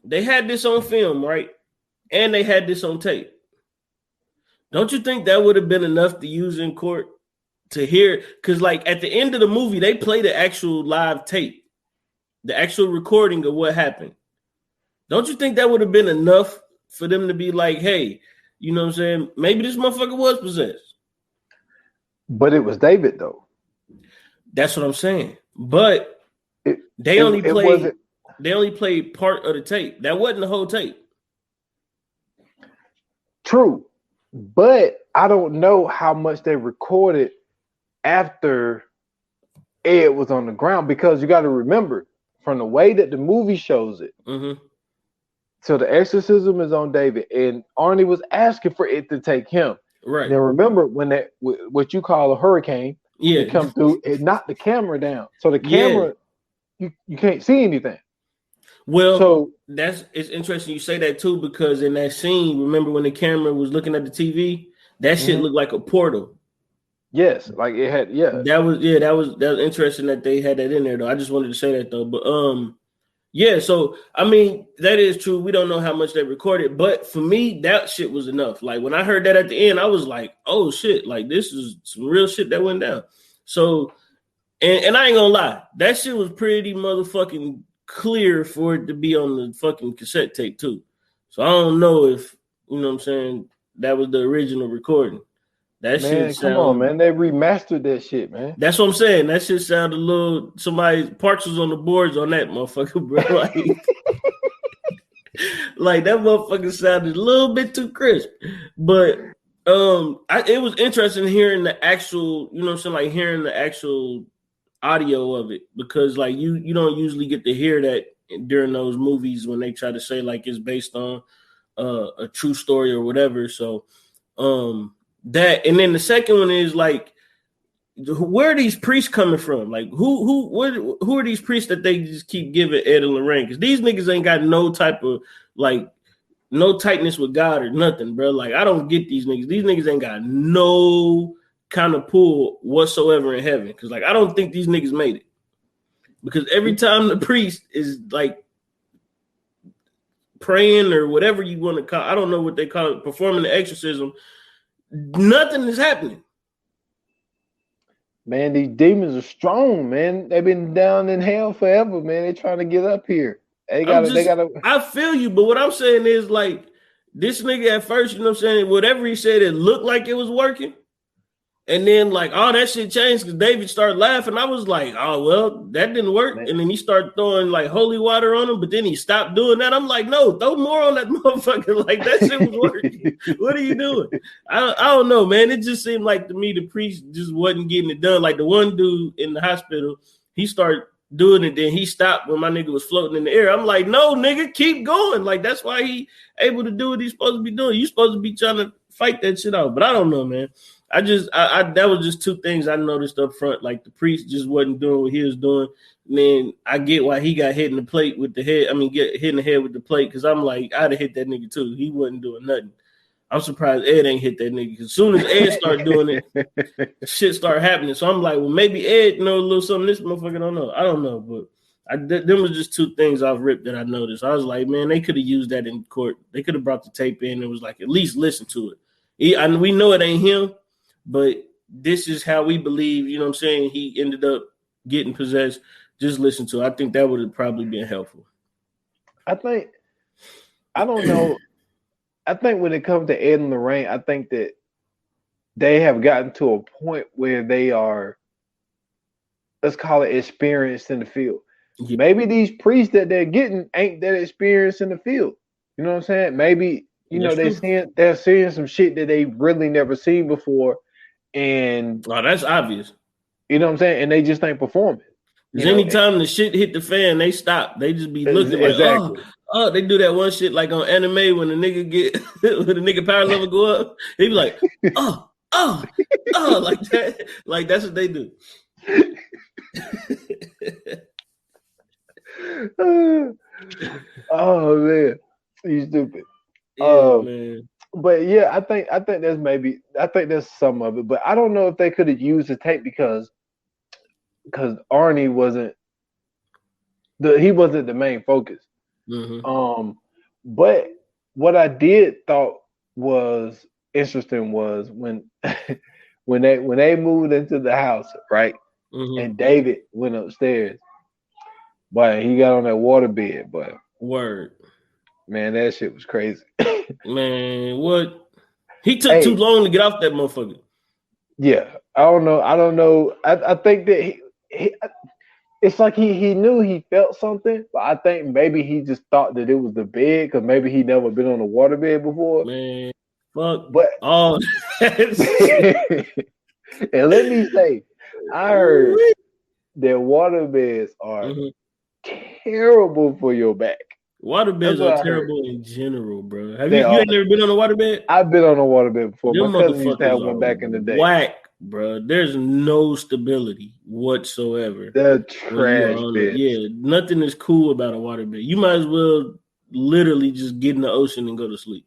they had this on film, right? And they had this on tape. Don't you think that would have been enough to use in court to hear? Because like at the end of the movie, they play the actual live tape, the actual recording of what happened. Don't you think that would have been enough for them to be like, hey, you know what I'm saying? Maybe this motherfucker was possessed. But it was David though. That's what I'm saying. But they only played part of the tape. That wasn't the whole tape. True. But I don't know how much they recorded after Ed was on the ground, because you got to remember, from the way that the movie shows it, so the exorcism is on David, and Arnie was asking for it to take him. Right. Now remember when that what you call a hurricane, it come through, it knocked the camera down. So the camera, you can't see anything. Well, so it's interesting you say that too, because in that scene, remember when the camera was looking at the TV, that shit looked like a portal. Yes, like it had. Yeah, that was interesting that they had that in there though. I just wanted to say that though, but yeah. So I mean, that is true. We don't know how much they recorded, but for me, that shit was enough. Like when I heard that at the end, I was like, oh shit, like this is some real shit that went down. So, and I ain't gonna lie, that shit was pretty motherfucking clear for it to be on the fucking cassette tape too. So I don't know if, you know what I'm saying, that was the original recording. That shit come on, man. They remastered that shit, man. That's what I'm saying. That shit sounded a little, somebody, Parks was on the boards on that motherfucker, bro. Like that motherfucker sounded a little bit too crisp. But it was interesting hearing the actual, you know what I'm saying, like hearing the actual audio of it, because like you don't usually get to hear that during those movies when they try to say like it's based on a true story or whatever. So that, and then the second one is like, where are these priests coming from? Like who are these priests that they just keep giving Ed and Lorraine? Because these niggas ain't got no type of like no tightness with God or nothing, bro. Like I don't get these niggas. These niggas ain't got no kind of pull whatsoever in heaven, because like I don't think these niggas made it, because every time the priest is like praying or whatever you want to call, I don't know what they call it, performing the exorcism, nothing is happening. Man, these demons are strong, man. They've been down in hell forever, man. They're trying to get up here. They gotta. I feel you, but what I'm saying is like this nigga at first, you know what I'm saying, whatever he said, it looked like it was working. And then, like, all that shit changed because David started laughing. I was like, oh, well, that didn't work. Man. And then he started throwing, like, holy water on him, but then he stopped doing that. I'm like, no, throw more on that motherfucker. Like, that shit was working. What are you doing? I don't know, man. It just seemed like to me the priest just wasn't getting it done. Like, the one dude in the hospital, he started doing it, then he stopped when my nigga was floating in the air. I'm like, no, nigga, keep going. Like, that's why he able to do what he's supposed to be doing. You supposed to be trying to fight that shit out. But I don't know, man. I that was just two things I noticed up front. Like the priest just wasn't doing what he was doing. And then I get why he got hit in the plate with the head. I mean, get hit in the head with the plate, because I'm like, I'd have hit that nigga too. He wasn't doing nothing. I'm surprised Ed ain't hit that nigga, because as soon as Ed started doing it, shit started happening. So I'm like, well, maybe Ed know a little something this motherfucker don't know. I don't know, but them was just two things I've ripped that I noticed. I was like, man, they could have used that in court. They could have brought the tape in and was like, at least listen to it. We know it ain't him, but this is how we believe, you know what I'm saying, he ended up getting possessed. Just listen to it. I think that would have probably been helpful. I don't know. I think when it comes to Ed and Lorraine, I think that they have gotten to a point where they are, let's call it, experienced in the field. Yeah. Maybe these priests that they're getting ain't that experienced in the field. You know what I'm saying? Maybe, they're seeing some shit that they really never seen before. And that's obvious. You know what I'm saying? And they just ain't performing. Because anytime the shit hit the fan, they stop. They just be looking like, oh, they do that one shit like on anime when the nigga when the nigga power level go up. They be like, oh, like that. Like that's what they do. Oh man, you stupid. Yeah, man. But yeah, I think there's some of it, but I don't know if they could have used the tape because Arnie wasn't the main focus. Mm-hmm. But what I did thought was interesting was when when they moved into the house, right? Mm-hmm. And David went upstairs, but he got on that waterbed, but Word. man, that shit was crazy. Man, what? He took too Hey, long to get off that motherfucker. yeah, I don't know. I think that he it's like he knew he felt something, but I think maybe he just thought that it was the bed because maybe he never been on a waterbed before. Man, fuck But all that shit. and let me say, I heard that waterbeds are Mm-hmm. terrible for your back. Water That's beds what are I heard. terrible in general, bro. Have They you are. ain't never been on a water bed? I've been on a waterbed before. Them My cousin used to have motherfuckers one are back in the day. whack, bro. There's no stability whatsoever They're when you are trash on it. beds. Yeah, nothing is cool about a water bed. You might as well literally just get in the ocean and go to sleep.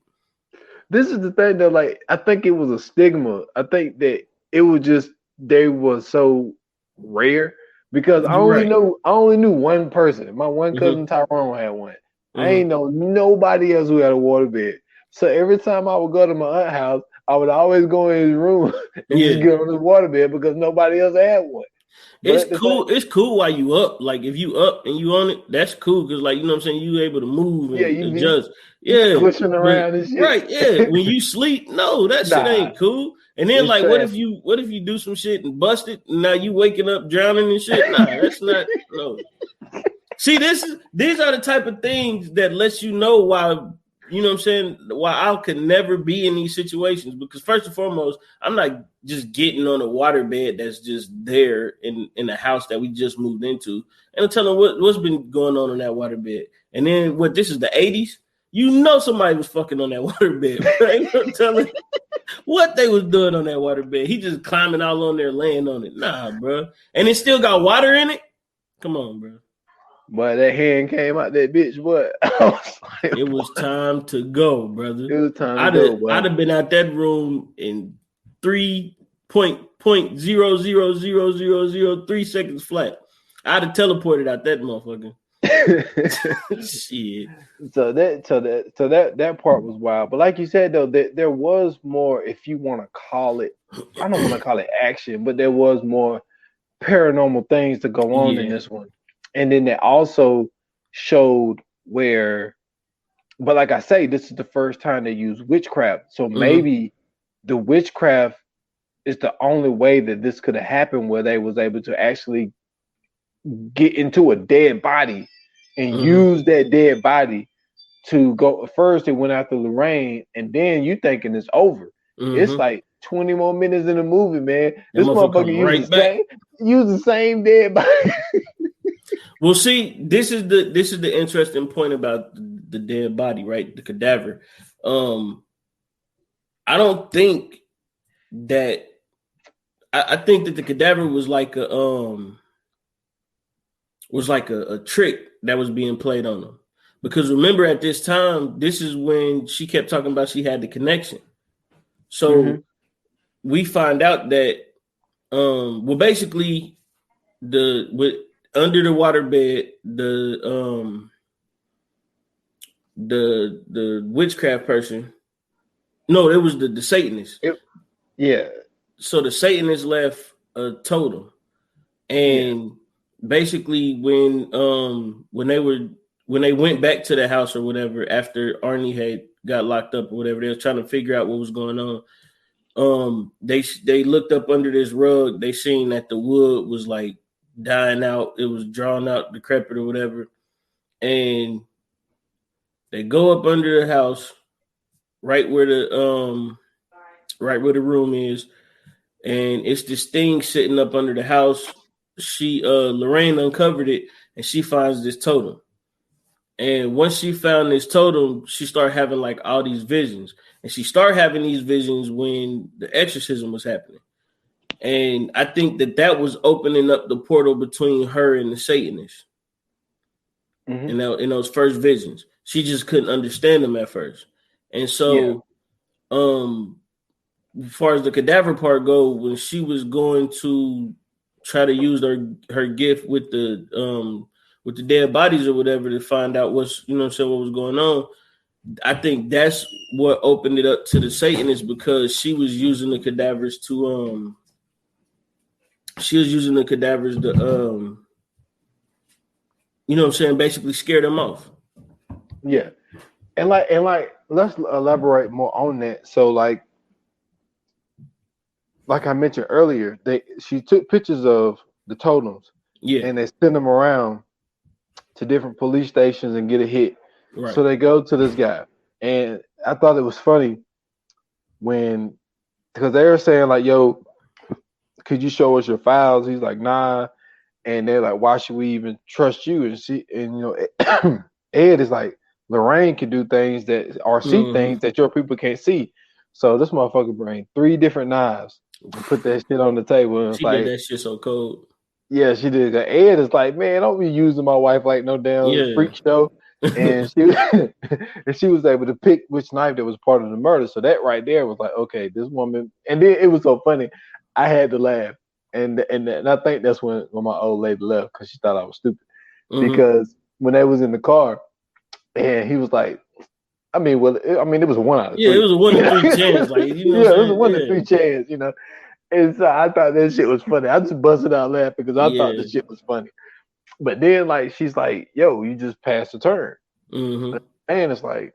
This is the thing though, like I think it was a stigma. I think that it was just they were so rare because You're right. I only knew one person. My one Mm-hmm. cousin Tyrone had one. I Mm-hmm. ain't know nobody else who had a waterbed. So every time I would go to my aunt's house, I would always go in his room and just Yeah. get on his waterbed because nobody else had one. But It's at the cool. same, It's cool while you up. Like if you up and you on it, that's cool because like you know what I'm saying, you able to move yeah, and you be adjust. Yeah. pushing But around and shit. right, yeah. When you sleep, no, that shit Nah, ain't cool. And then it's like trash. what if you do some shit and bust it and now you waking up drowning and shit? Nah, that's not no. See, these are the type of things that lets you know why, you know what I'm saying, why I could never be in these situations. Because first and foremost, I'm not just getting on a waterbed that's just there in the house that we just moved into. And I'm telling what's been going on in that waterbed. And then this is the 80s. You know somebody was fucking on that waterbed. Right? I'm telling what they was doing on that waterbed. He just climbing all on there, laying on it. Nah, bro. And it still got water in it. Come on, bro. But that hand came out that bitch, boy. I was like, It was time to go, brother. it was time to go, boy. I'd have been out that room in 3.0000003 seconds flat. I'd have teleported out that motherfucker. Shit. So that part was wild. But like you said though, there was more, if you want to call it, I don't want to call it action, but there was more paranormal things to go on in Yeah. this one. And then they also showed where, but like I say, this is the first time they use witchcraft. So maybe the witchcraft is the only way that this could have happened, where they was able to actually get into a dead body and use that dead body to go. First they went after Lorraine, and then you thinking it's over. It's like 20 more minutes in the movie, man. This motherfucker use the same dead body. Well, see, this is the interesting point about the dead body, right? The cadaver. I don't think that I think that the cadaver was like a trick that was being played on him. Because remember, at this time, this is when she kept talking about she had the connection. So we find out that well, basically under the waterbed, the witchcraft person. No, it was the Satanist. Yeah. So the Satanist left a totem, and basically when they went back to the house or whatever after Arnie had got locked up or whatever, they was trying to figure out what was going on. They looked up under this rug. They seen that the wood was like dying out. It was drawn out, decrepit or whatever, and they go up under the house, right where the room is, and it's this thing sitting up under the house. Lorraine uncovered it, and she finds this totem. And once she found this totem, she started having like all these visions, and she started having these visions when the exorcism was happening. And I think that was opening up the portal between her and the Satanist. In those first visions, she just couldn't understand them at first, and so as far as the cadaver part go, when she was going to try to use her gift with the dead bodies or whatever to find out what was going on, I think that's what opened it up to the Satanists, because she was using the cadavers to you know what I'm saying, basically scare them off. Yeah. And like let's elaborate more on that. So like I mentioned earlier, she took pictures of the totems Yeah. and they send them around to different police stations and get a hit. Right. So they go to this guy. And I thought it was funny because they were saying like, yo, could you show us your files? He's like, nah. And they're like, why should we even trust you? And Ed is like, Lorraine can do things that or see things that your people can't see. So this motherfucker bring 3 different knives and put that shit on the table. And she like, did that shit so cold. Yeah, she did. Ed is like, man, don't be using my wife like no damn freak show. And she was able to pick which knife that was part of the murder. So that right there was like, okay, this woman. And then it was so funny. I had to laugh, and I think that's when my old lady left because she thought I was stupid. Because when they was in the car, and he was like, it was a 1 out of 3. Yeah, it was a 1 in 3 chance. Like, you know, it was a 1 in 3 chance. You know. And so I thought that shit was funny. I just busted out laughing because I thought the shit was funny. But then, like, she's like, yo, you just passed the turn. And it's like,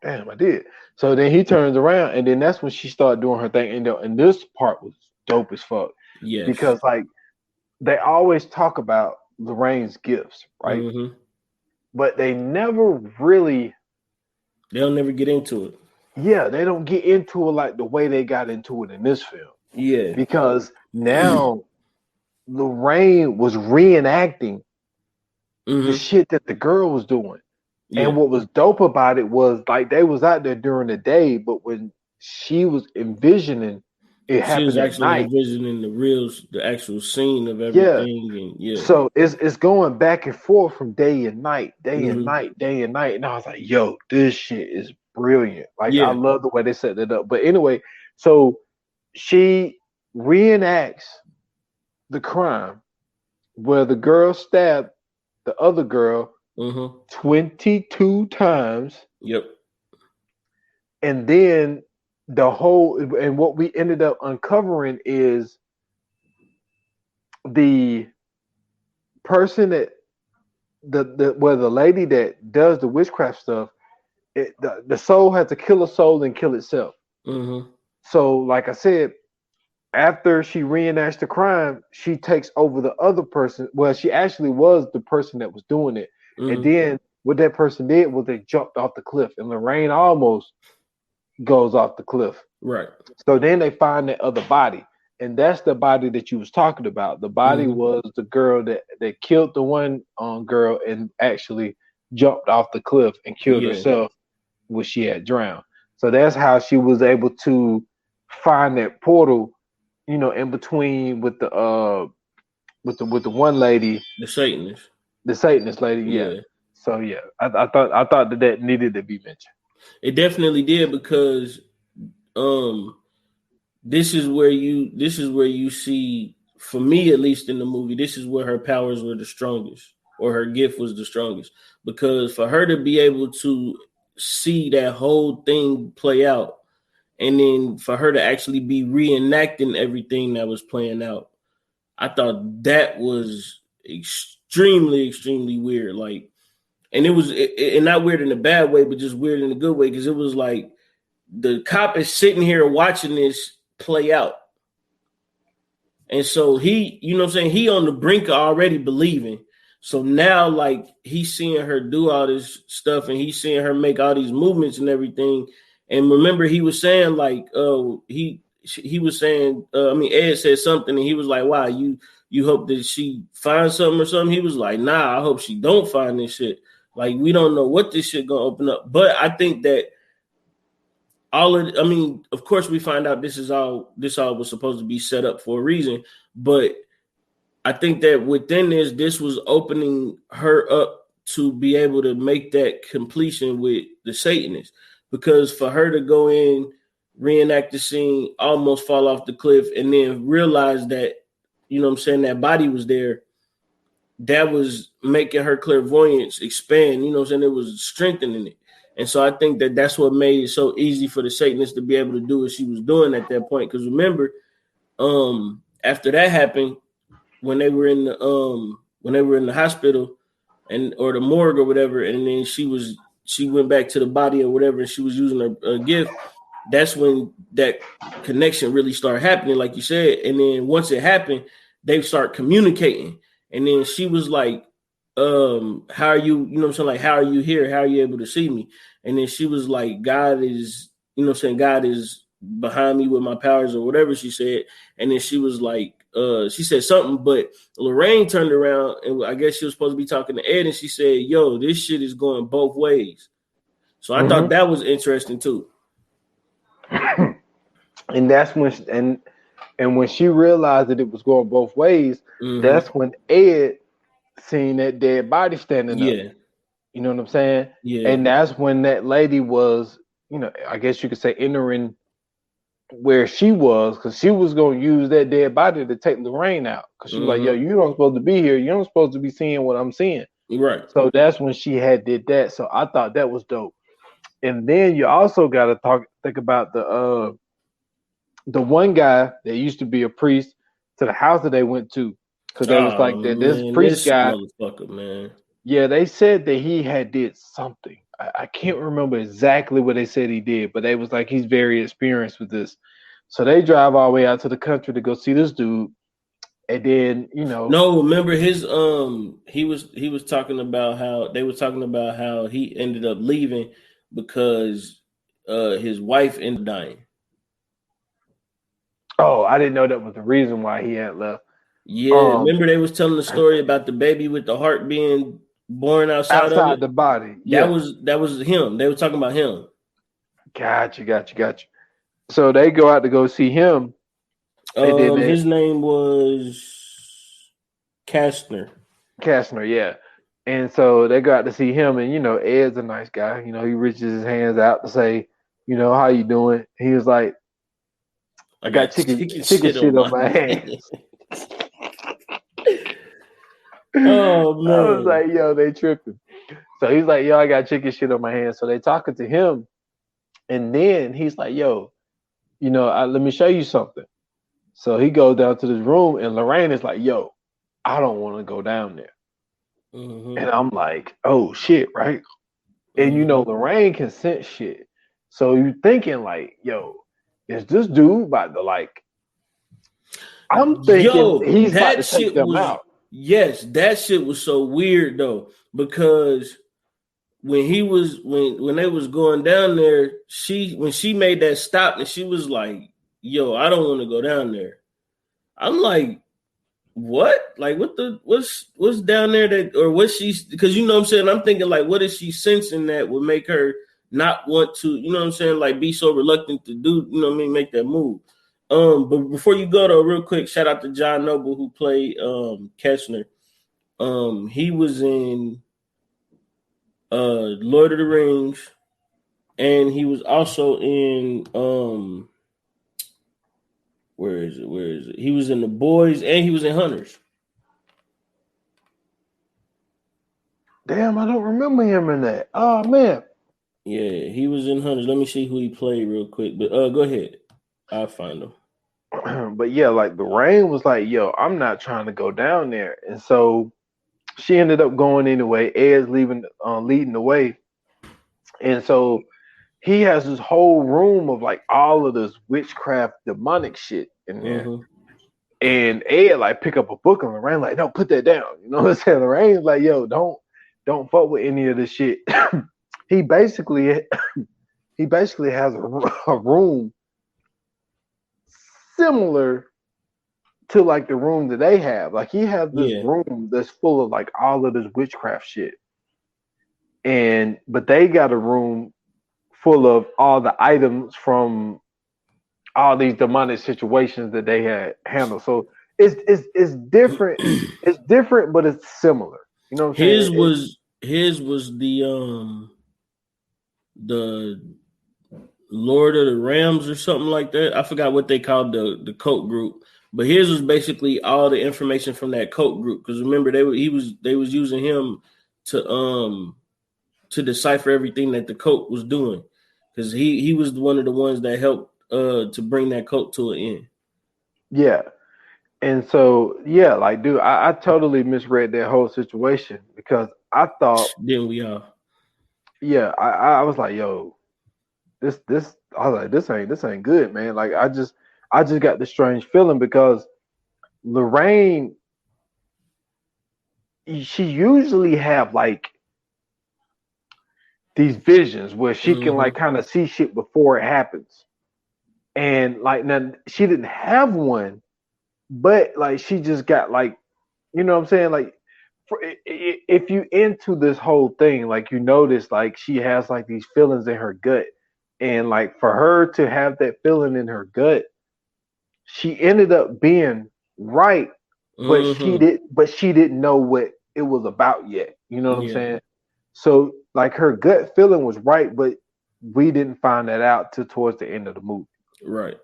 damn, I did. So then he turns around, and then that's when she started doing her thing. And this part was dope as fuck. Yes. Because, like, they always talk about Lorraine's gifts, right? But they never really... They'll never get into it. Yeah, they don't get into it like the way they got into it in this film. Yeah. Because now Lorraine was reenacting the shit that the girl was doing. Yeah. And what was dope about it was like they was out there during the day, but when she was envisioning it happened at night. She was actually envisioning the actual scene of everything. Yeah. So it's going back and forth from day and night, and night. And I was like, yo, this shit is brilliant. Like, I love the way they set that up. But anyway, so she reenacts the crime where the girl stabbed the other girl 22 times. Yep. And then what we ended up uncovering is the person that the lady that does the witchcraft stuff, the soul has to kill a soul and kill itself. So, like I said, after she reenacts the crime, she takes over the other person. Well, she actually was the person that was doing it. And then what that person did was they jumped off the cliff, and Lorraine almost goes off the cliff. Right. So then they find that other body, and that's the body that you was talking about. The body was the girl that killed the one girl and actually jumped off the cliff and killed herself when she had drowned. So that's how she was able to find that portal, you know, in between with the one lady, the Satanist lady. Yeah. So yeah, I thought that needed to be mentioned. It definitely did, because this is where you see, for me at least in the movie, this is where her powers were the strongest, or her gift was the strongest, because for her to be able to see that whole thing play out, and then for her to actually be reenacting everything that was playing out, I thought that was extremely, extremely weird. Like, and it was and not weird in a bad way, but just weird in a good way, because it was like the cop is sitting here watching this play out. And so he, you know what I'm saying, he on the brink of already believing. So now, like, he's seeing her do all this stuff, and he's seeing her make all these movements and everything. And remember, he was saying, like, he was saying, Ed said something, and he was like, wow, you hope that she finds something or something? He was like, nah, I hope she don't find this shit. Like, we don't know what this shit gonna open up. But I think that of course we find out this all was supposed to be set up for a reason. But I think that within this was opening her up to be able to make that completion with the Satanists. Because for her to go in, reenact the scene, almost fall off the cliff, and then realize that, you know what I'm saying, that body was there, that was making her clairvoyance expand, you know what I'm saying? It was strengthening it. And so I think that that's what made it so easy for the Satanist to be able to do what she was doing at that point. Because remember, after that happened, when they were in the hospital or the morgue or whatever, and then she went back to the body or whatever, and she was using her gift. That's when that connection really started happening, like you said. And then once it happened, they start communicating. And then she was like, how are you? You know what I'm saying? Like, how are you here? How are you able to see me? And then she was like, God is, you know what I'm saying? God is behind me with my powers or whatever she said. And then she was like, she said something, but Lorraine turned around and I guess she was supposed to be talking to Ed, and she said, yo, this shit is going both ways. So I thought that was interesting too. And that's when and when she realized that it was going both ways, that's when Ed seen that dead body standing up. You know what I'm saying? Yeah. And that's when that lady was, you know, I guess you could say entering where she was, because she was going to use that dead body to take Lorraine out. Because she was like, yo, you don't supposed to be here. You don't supposed to be seeing what I'm seeing. Right. So that's when she did that. So I thought that was dope. And then you also got to think about the one guy that used to be a priest to the house that they went to. Because they was like that this priest guy, motherfucker, man. Yeah, they said that he had did something. I can't remember exactly what they said he did, but they was like, he's very experienced with this. So they drive all the way out to the country to go see this dude. And then, you know. No, remember his he was talking about how they was talking about how he ended up leaving because his wife ended up dying. Oh, I didn't know that was the reason why he had left. Yeah, remember they was telling the story about the baby with the heart being born outside of it? The body. Yeah. That was him. They were talking about him. Gotcha. So they go out to go see him. His name was Kastner, yeah. And so they go out to see him, and you know, Ed's a nice guy. You know, he reaches his hands out to say, you know, how you doing? He was like, I got chicken shit on my hands. Oh man. I was like, yo, they tripping. So he's like, yo, I got chicken shit on my hands. So they talking to him, and then he's like, yo, you know, let me show you something. So he goes down to this room, and Lorraine is like, yo, I don't want to go down there. And I'm like, oh shit, right? And you know, Lorraine can sense shit. So you thinking like, yo, is this dude about to like? I'm thinking he's about to take them out. Yes, that shit was so weird though, because when they was going down there, when she made that stop and she was like, yo, I don't want to go down there. I'm like, what? Like, what's down there that, or what she's, because you know what I'm saying? I'm thinking like, what is she sensing that would make her not want to, you know what I'm saying? Like, be so reluctant to do, you know what I mean? Make that move. But before you go though, real quick, shout out to John Noble who played Kestner. He was in Lord of the Rings, and he was also in where is it? He was in The Boys, and he was in Hunters. Damn, I don't remember him in that. Oh man. Yeah, he was in Hunters. Let me see who he played real quick. But go ahead. I'll find him. But yeah, like Lorraine was like, yo, I'm not trying to go down there. And so she ended up going anyway. Ed's leading the way. And so he has this whole room of like all of this witchcraft demonic shit in there. And Ed like pick up a book and Lorraine like, no, put that down. You know what I'm saying? Lorraine's like, yo, don't fuck with any of this shit. He basically has a room similar to like the room that they have. Like he has this room that's full of like all of this witchcraft shit. But they got a room full of all the items from all these demonic situations that they had handled. So it's different. It's different, but it's similar. You know what I'm saying? His was the Lord of the Rams or something like that. I forgot what they called the cult group, but his was basically all the information from that cult group. Because remember, they was using him to to decipher everything that the cult was doing, because he was one of the ones that helped to bring that cult to an end. Yeah. And so, yeah, like, dude, I totally misread that whole situation because I thought, Then we all. yeah, I was like, yo, I was like, this ain't good, man. Like, I just got this strange feeling because Lorraine, she usually have like these visions where she can like kind of see shit before it happens, and like now she didn't have one, but like she just got like, you know what I'm saying, like if you into this whole thing, like you notice like she has like these feelings in her gut, and like for her to have that feeling in her gut, she ended up being right, but she didn't know what it was about yet. You know what I'm Yeah. saying? So like her gut feeling was right, but we didn't find that out till towards the end of the movie. Right.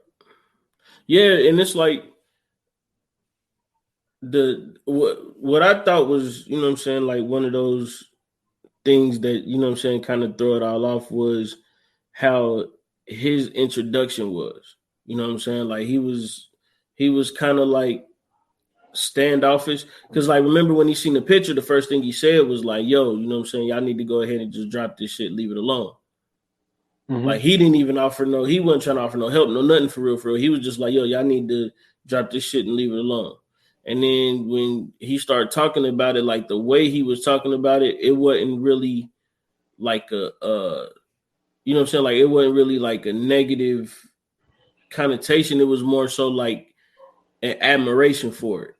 Yeah, and it's like what I thought was, you know what I'm saying, like one of those things that, you know what I'm saying, kind of throw it all off was how his introduction was. You know what I'm saying? Like he was kind of like standoffish. Because like remember when he seen the picture, the first thing he said was like, yo, you know what I'm saying, y'all need to go ahead and just drop this shit, leave it alone. Like he didn't even he wasn't trying to offer no help, no nothing for real, for real. He was just like, yo, y'all need to drop this shit and leave it alone. And then when he started talking about it, like the way he was talking about it, it wasn't really like you know what I'm saying? Like it wasn't really like a negative connotation. It was more so like an admiration for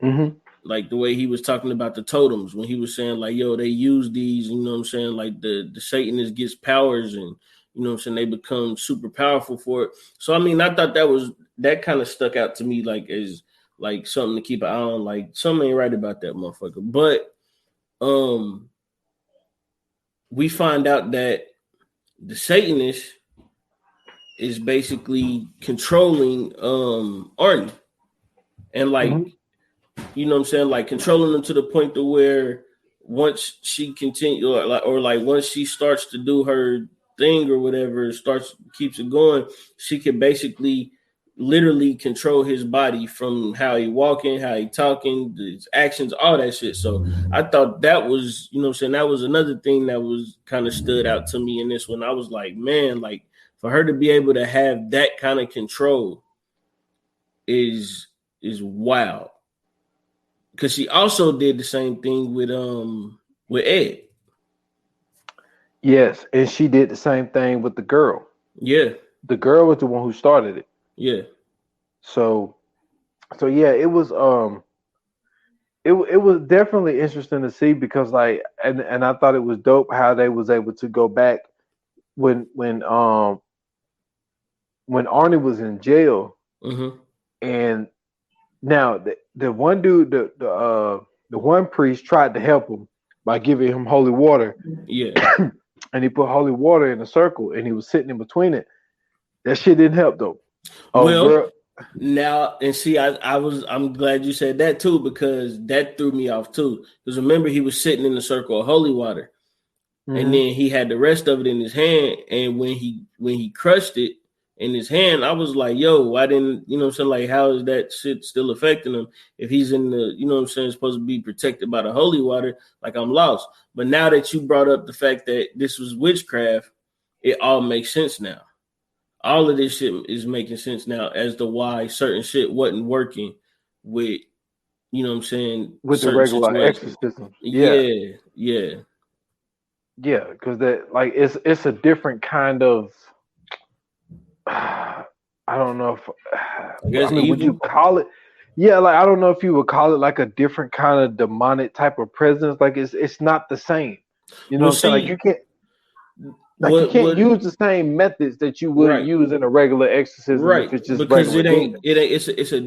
it. Like the way he was talking about the totems when he was saying like, yo, they use these, you know what I'm saying? Like the Satanist gets powers and, you know what I'm saying, they become super powerful for it. So, I mean, I thought that kind of stuck out to me like as like something to keep an eye on. Like something ain't right about that motherfucker. But we find out that the Satanist is basically controlling Arnie. And like, you know what I'm saying, like controlling them to the point to where once she continue or like once she starts to do her thing or whatever, keeps it going, she can basically literally control his body from how he walking, how he talking, his actions, all that shit. So I thought that was, you know what I'm saying, that was another thing that was kind of stood out to me in this one. I was like, man, like for her to be able to have that kind of control is wild. Because she also did the same thing with Ed. Yes, and she did the same thing with the girl. Yeah. The girl was the one who started it. Yeah. So yeah, it was it was definitely interesting to see because like and I thought it was dope how they was able to go back when Arnie was in jail, and now the one dude the one priest tried to help him by giving him holy water. Yeah. And he put holy water in a circle and he was sitting in between it. That shit didn't help though. Girl. Now and see, I'm glad you said that too, because that threw me off too. Because remember, he was sitting in the circle of holy water, and then he had the rest of it in his hand. And when he crushed it in his hand, I was like, yo, why didn't, you know what I'm saying? Like, how is that shit still affecting him if he's in the, you know what I'm saying, supposed to be protected by the holy water? Like, I'm lost. But now that you brought up the fact that this was witchcraft, it all makes sense now. All of this shit is making sense now as to why certain shit wasn't working with, you know what I'm saying, with the regular exorcism. Yeah. Yeah, because that like it's a different kind of I don't know if I mean, would you call it? Yeah, like I don't know if you would call it like a different kind of demonic type of presence. Like it's not the same. You know what I'm saying? Like you can't use the same methods that you would use in a regular exorcism if it's just because regular it's a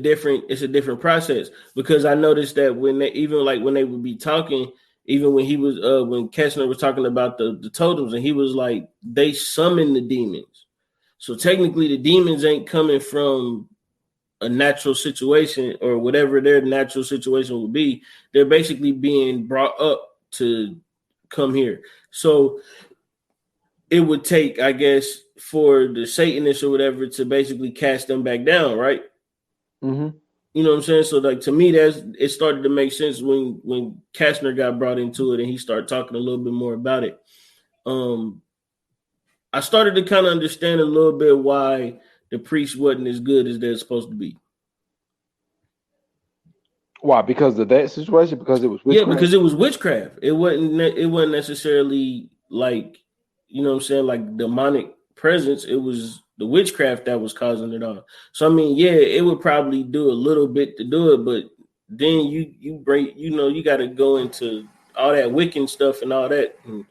different process. Because I noticed that when they would be talking, even when he was when Kessler was talking about the totems, and he was like, they summon the demons. So technically the demons ain't coming from a natural situation or whatever their natural situation would be. They're basically being brought up to come here. So it would take, I guess, for the Satanists or whatever to basically cast them back down, right? Mm-hmm. You know what I'm saying? So like to me, it started to make sense when Kastner got brought into it and he started talking a little bit more about it. I started to kind of understand a little bit why the priest wasn't as good as they're supposed to be. Why? Because of that situation? Because it was witchcraft? Yeah, because it was witchcraft. It wasn't necessarily like, you know what I'm saying, like demonic presence. It was the witchcraft that was causing it all. So I mean, yeah, it would probably do a little bit to do it, but then you bring, you got to go into all that Wiccan stuff and all that, and,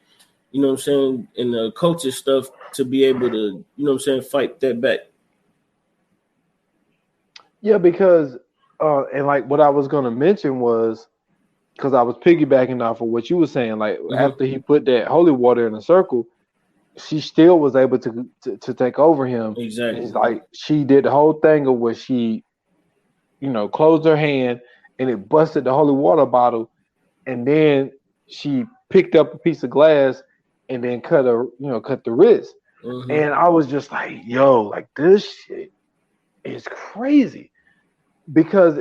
you know what I'm saying, and the cultist stuff to be able to, you know what I'm saying, fight that back. Yeah, because and like what I was gonna mention was, because I was piggybacking off of what you were saying, like after he put that holy water in a circle, she still was able to take over him. Exactly. It's like she did the whole thing of where she, closed her hand and it busted the holy water bottle, and then she picked up a piece of glass and then cut the wrist. And I was just like, yo, like this shit is crazy. Because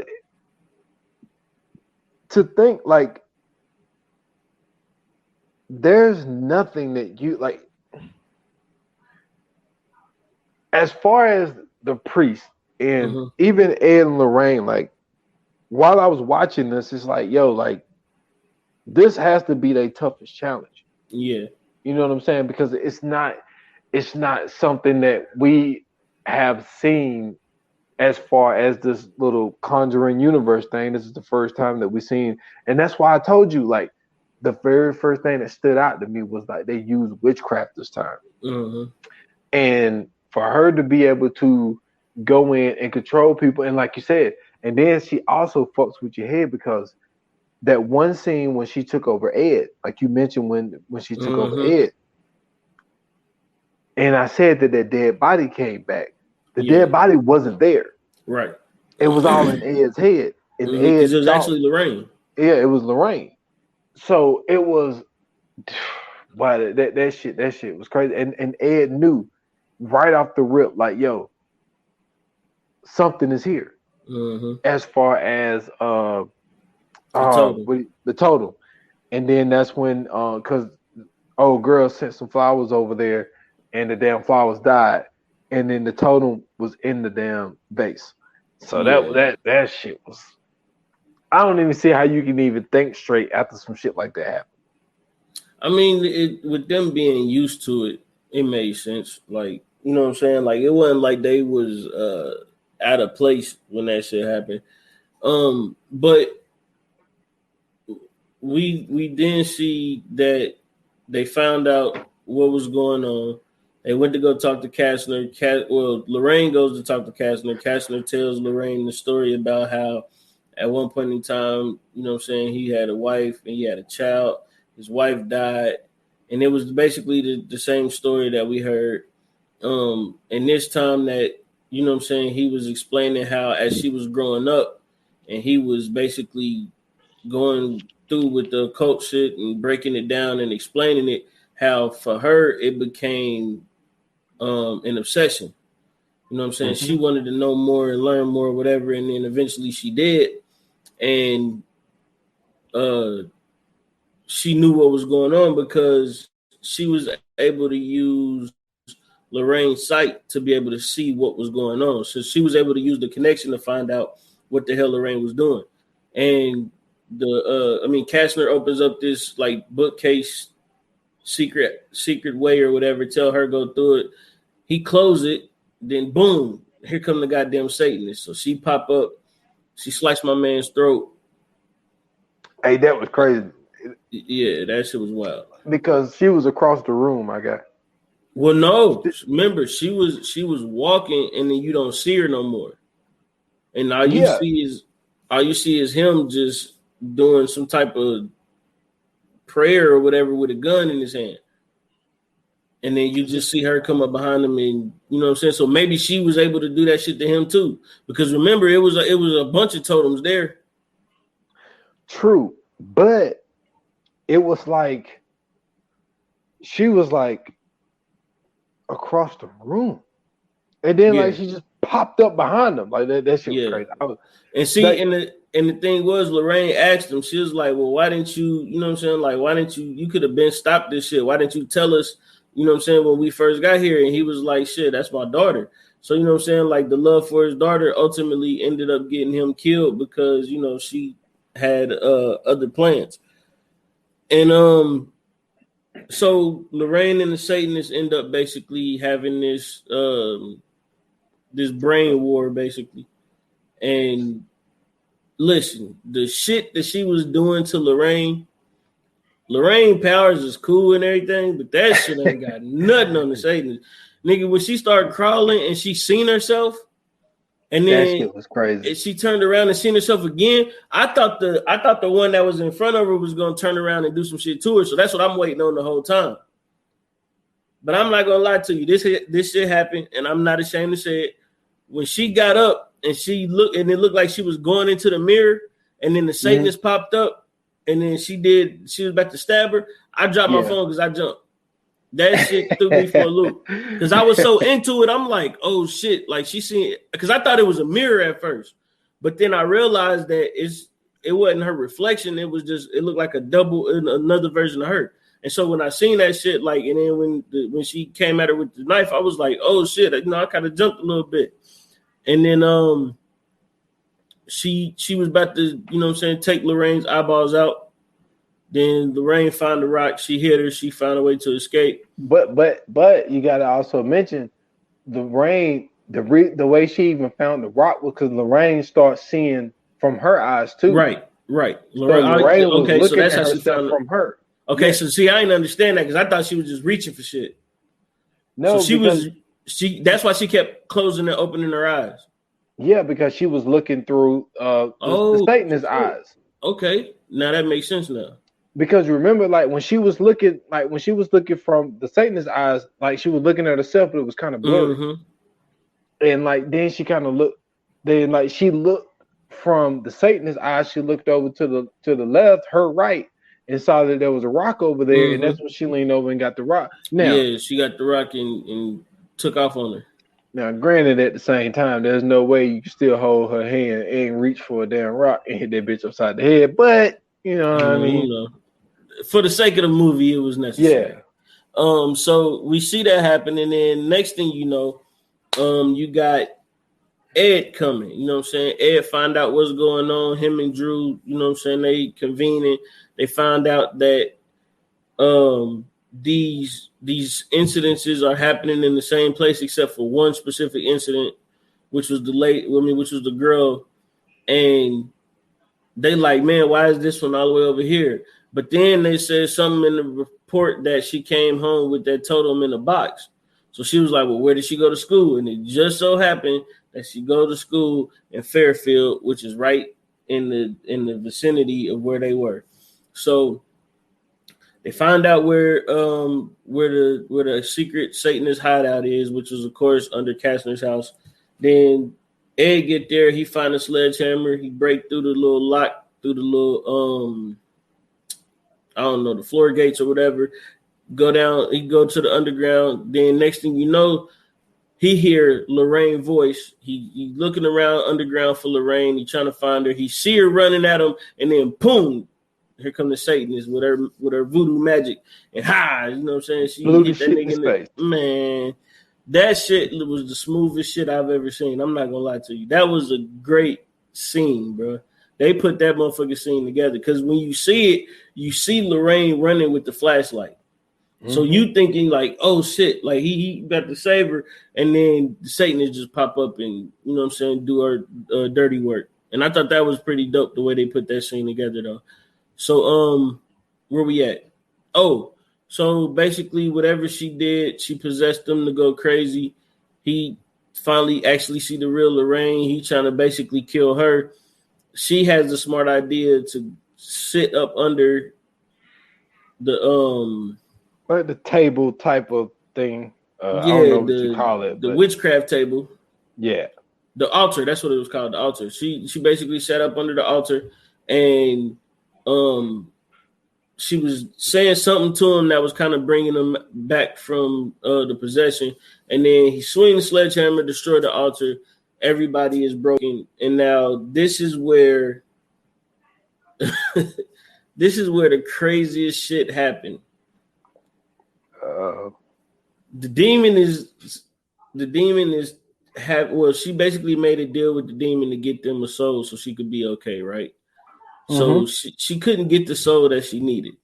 to think like there's nothing that you like as far as the priest and even Ed and Lorraine, like while I was watching this, it's like, yo, like this has to be their toughest challenge. Yeah. You know what I'm saying? Because it's not something that we have seen as far as this little Conjuring universe thing. This is the first time that we've seen, and that's why I told you, like, the very first thing that stood out to me was like they used witchcraft this time. And for her to be able to go in and control people, and like you said, and then she also fucks with your head, because that one scene when she took over Ed, like you mentioned when she took over Ed, and I said that dead body came back. The dead body wasn't there. Right. It was all in Ed's head. And Ed, because it was actually Lorraine. Yeah, it was Lorraine. So it was, wow, that shit was crazy. And Ed knew right off the rip, like, yo, something is here. As far as the totem. And then that's when, because old girl sent some flowers over there, and the damn flowers died, and then the totem was in the damn vase. So that shit was. I don't even see how you can even think straight after some shit like that happened. I mean, with them being used to it, it made sense. Like, you know what I'm saying? Like, it wasn't like they was out of place when that shit happened. But we then see that they found out what was going on. They went to go talk to Kastner. Lorraine goes to talk to Kastner. Kastner tells Lorraine the story about how at one point in time, you know what I'm saying, he had a wife and he had a child. His wife died. And it was basically the same story that we heard. And this time that, you know what I'm saying, he was explaining how as she was growing up and he was basically going through with the occult shit and breaking it down and explaining it, how for her it became an obsession. You know what I'm saying? She wanted to know more and learn more, whatever, and then eventually she did. And she knew what was going on because she was able to use Lorraine's sight to be able to see what was going on. So she was able to use the connection to find out what the hell Lorraine was doing. And Kastner opens up this like bookcase secret way or whatever, tell her go through it. He closed it, then boom, here come the goddamn Satanist. So she pop up, she sliced my man's throat. Hey, that was crazy. Yeah, that shit was wild. Because she was across the room, I got. Well, no, remember she was walking, and then you don't see her no more, and all you see is him just doing some type of prayer or whatever with a gun in his hand. And then you just see her come up behind him, and you know what I'm saying? So maybe she was able to do that shit to him too. Because remember, it was a bunch of totems there. True. But it was like she was like across the room, and then like she just popped up behind them. Like that shit was crazy. And see, and the thing was, Lorraine asked him. She was like, "Well, why didn't you? You know what I'm saying? Like, why didn't you? You could have been stopped this shit. Why didn't you tell us? You know what I'm saying? When we first got here." And he was like, "Shit, that's my daughter." So you know what I'm saying? Like the love for his daughter ultimately ended up getting him killed because she had other plans. And so Lorraine and the Satanists end up basically having this this brain war basically. And listen, the shit that she was doing to Lorraine Powers is cool and everything, but that shit ain't got nothing on the Satanists. Nigga, when she started crawling and she seen herself, and then that shit was crazy. She turned around and seen herself again. I thought the one that was in front of her was gonna turn around and do some shit to her. So that's what I'm waiting on the whole time. But I'm not gonna lie to you. This shit happened, and I'm not ashamed to say it. When she got up and she looked, and it looked like she was going into the mirror, and then the Satanist popped up, and then she was about to stab her. I dropped my phone because I jumped. That shit threw me for a loop because I was so into it. I'm like, oh shit, like she seen it because I thought it was a mirror at first, but then I realized that it wasn't her reflection. It was just it looked like another version of her. And so when I seen that shit, like, and then when she came at her with the knife, I was like, oh shit, I kind of jumped a little bit, and then she was about to take Lorraine's eyeballs out. Then Lorraine found the rock. She hit her. She found a way to escape. But you got to also mention Lorraine. The way she even found the rock was because Lorraine starts seeing from her eyes too. Right. Lorraine was looking so that's at how she herself found from her. Okay, so see, I didn't understand that because I thought she was just reaching for shit. No, so that's why she kept closing and opening her eyes. Yeah, because she was looking through the Satanist eyes. Okay, now that makes sense now. Because remember, like when she was looking from the Satanist eyes, like she was looking at herself, but it was kind of blurry. Mm-hmm. And like then she kind of looked. Then like she looked from the Satanist eyes. She looked over to the left, her right, and saw that there was a rock over there. Mm-hmm. And that's when she leaned over and got the rock. Now, yeah, she got the rock and took off on her. Now, granted, at the same time, there's no way you can still hold her hand and reach for a damn rock and hit that bitch upside the head. But you know what I mean. For the sake of the movie, it was necessary. Yeah. So we see that happen, and then next thing you know, you got Ed coming. You know what I'm saying? Ed find out what's going on. Him and Drew, you know what I'm saying? They convening. They found out that these incidences are happening in the same place except for one specific incident, which was the girl, and they like, man, why is this one all the way over here? But then they said something in the report that she came home with that totem in a box. So she was like, well, where did she go to school? And it just so happened that she go to school in Fairfield, which is right in the vicinity of where they were. So they find out where the secret Satanist hideout is, which was of course under Kastner's house. Then Ed get there, he find a sledgehammer, he break through the little lock, through the little I don't know, the floor gates or whatever, go down, he go to the underground. Then next thing you know, he hear Lorraine's voice. He looking around underground for Lorraine. He trying to find her. He see her running at him, and then boom, here come the Satanist with her voodoo magic. And you know what I'm saying? She blew hit that nigga in the face. Man, that shit was the smoothest shit I've ever seen. I'm not gonna lie to you. That was a great scene, bro. They put that motherfucking scene together because when you see it, you see Lorraine running with the flashlight. Mm-hmm. So you thinking like, oh shit, like he about to save her, and then the Satanists just pop up and you know what I'm saying, do her dirty work. And I thought that was pretty dope the way they put that scene together though. So where we at? Oh, so basically whatever she did, she possessed them to go crazy. He finally actually see the real Lorraine. He trying to basically kill her. She has the smart idea to sit up under the like the table type of thing. I don't know what you call it. The witchcraft table. Yeah. The altar. That's what it was called. The altar. She basically sat up under the altar, and she was saying something to him that was kind of bringing him back from the possession, and then he swings the sledgehammer, destroy the altar. Everybody is broken, and now this is where the craziest shit happened. The demon is she basically made a deal with the demon to get them a soul so she could be okay, right? So she couldn't get the soul that she needed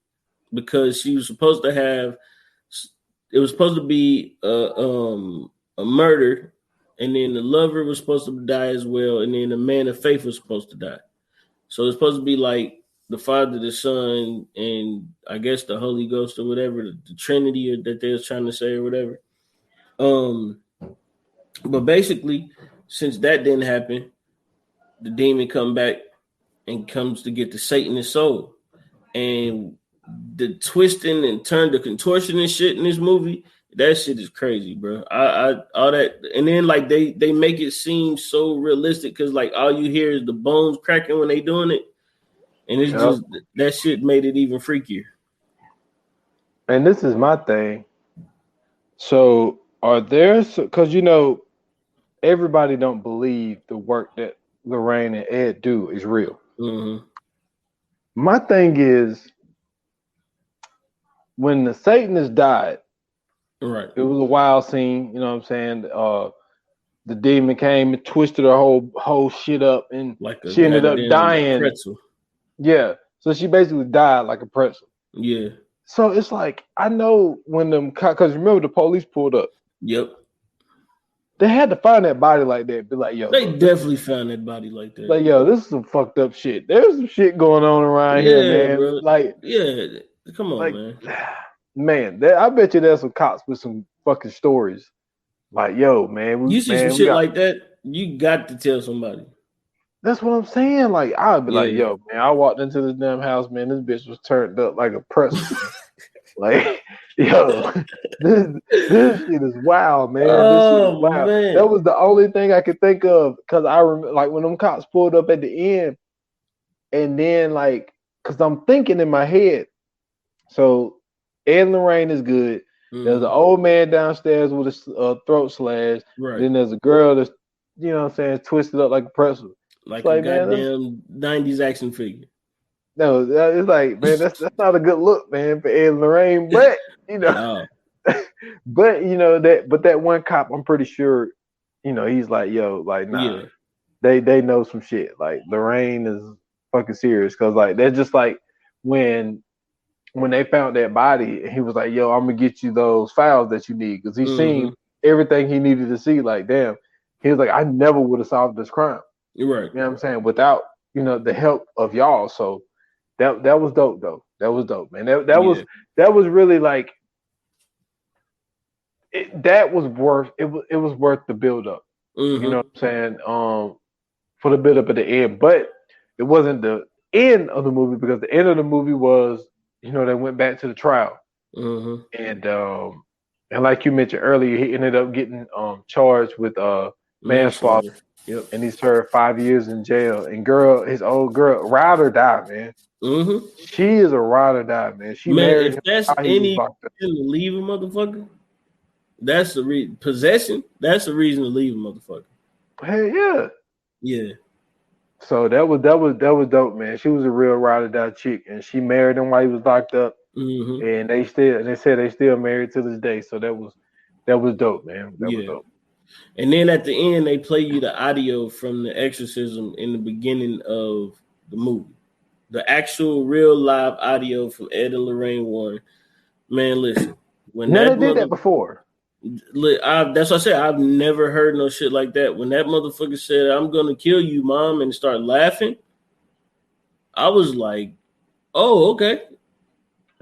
because she was supposed to have. It was supposed to be a murder, and then the lover was supposed to die as well, and then the man of faith was supposed to die. So it's supposed to be like the Father, the Son, and I guess the Holy Ghost or whatever, the Trinity that they was trying to say or whatever. But basically, since that didn't happen, the demon come back and comes to get the Satanist soul. And the twisting and turn, the contortion and shit in this movie, that shit is crazy, bro. I all that, and then like they make it seem so realistic because like all you hear is the bones cracking when they doing it, and it's just that shit made it even freakier. And this is my thing. So are there, because everybody don't believe the work that Lorraine and Ed do is real. Mm-hmm. My thing is, when the Satanist died, right? It was a wild scene. You know what I'm saying? The demon came and twisted her whole shit up, and like she ended up dying. Pretzel. Yeah, so she basically died like a pretzel. Yeah. So it's like, I know when them, because remember the police pulled up. Yep. They had to find that body like that. Be like, yo. They definitely found that body like that. Like, yo, this is some fucked up shit. There's some shit going on around here, man. Bro. Like, yeah, come on, man. Man, I bet you there's some cops with some fucking stories. Like, yo, man. You see some shit like that, you got to tell somebody. That's what I'm saying. Like, I'd be like, yo, man, I walked into this damn house, man. This bitch was turned up like a pretzel. Like, yo, this shit is wild, man. This shit is wild. Man. That was the only thing I could think of, because I remember, like, when them cops pulled up at the end, and then, like, because I'm thinking in my head, so Ed and Lorraine is good. Mm-hmm. There's an old man downstairs with a throat slash. Right. Then there's a girl that's, you know what I'm saying, twisted up like a pretzel. Like a goddamn 90s action figure. No, it's like, man, that's not a good look, man, for Ed and Lorraine. But but that one cop, I'm pretty sure, he's like, yo, like, nah, they know some shit. Like, Lorraine is fucking serious, because like they're just like when they found that body, he was like, yo, I'm gonna get you those files that you need, because he's seen everything he needed to see. Like, damn, he was like, I never would have solved this crime. You're right. You know what I'm saying? Without, the help of y'all. So that was dope, though. That was dope, man. That was really like, that was worth it. It was worth the build up. Mm-hmm. You know what I'm saying? For the build up at the end, but it wasn't the end of the movie, because the end of the movie was, they went back to the trial, and like you mentioned earlier, he ended up getting charged with manslaughter. Yep. And he served 5 years in jail. And his old girl, ride or die, man. Mm-hmm. She is a ride or die, man. She married him. If that's any reason to leave a motherfucker, that's the reason. Possession, that's the reason to leave a motherfucker. Hey, yeah. Yeah. So that was dope, man. She was a real ride or die chick, and she married him while he was locked up. Mm-hmm. And they said they still married to this day. So that was dope, man. That was dope. And then at the end, they play you the audio from the exorcism in the beginning of the movie. The actual real live audio from Ed and Lorraine Warren. Man, listen. When they did that before. That's what I said. I've never heard no shit like that. When that motherfucker said, I'm going to kill you, Mom, and start laughing, I was like, oh, okay.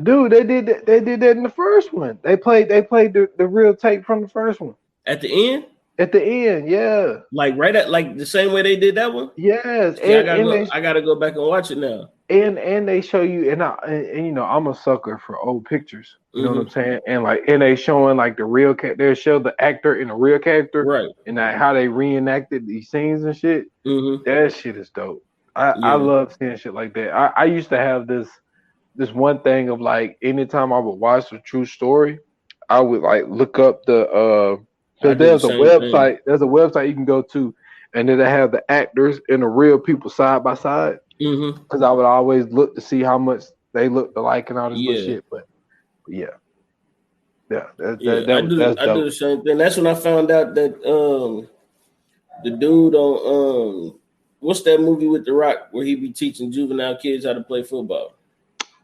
Dude, they did that in the first one. They played the real tape from the first one. At the end? At the end, yeah. Like right at like the same way they did that one? Yes. See, I gotta go back and watch it now. And they show you, and I'm a sucker for old pictures. You know what I'm saying? And they showing like the real they show the actor in the real character, right? And how they reenacted these scenes and shit. Mm-hmm. That shit is dope. I love seeing shit like that. I used to have this this one thing of like anytime I would watch a true story, I would like look up the I because do the there's a same thing. website. There's a website you can go to, and then they have the actors and the real people side by side. Mm-hmm. Because I would always look to see how much they looked alike and all this Yeah. bullshit. But yeah, Yeah, I do. that's I do dope. the same thing. That's when I found out that the dude on what's that movie with The Rock where he be teaching juvenile kids how to play football?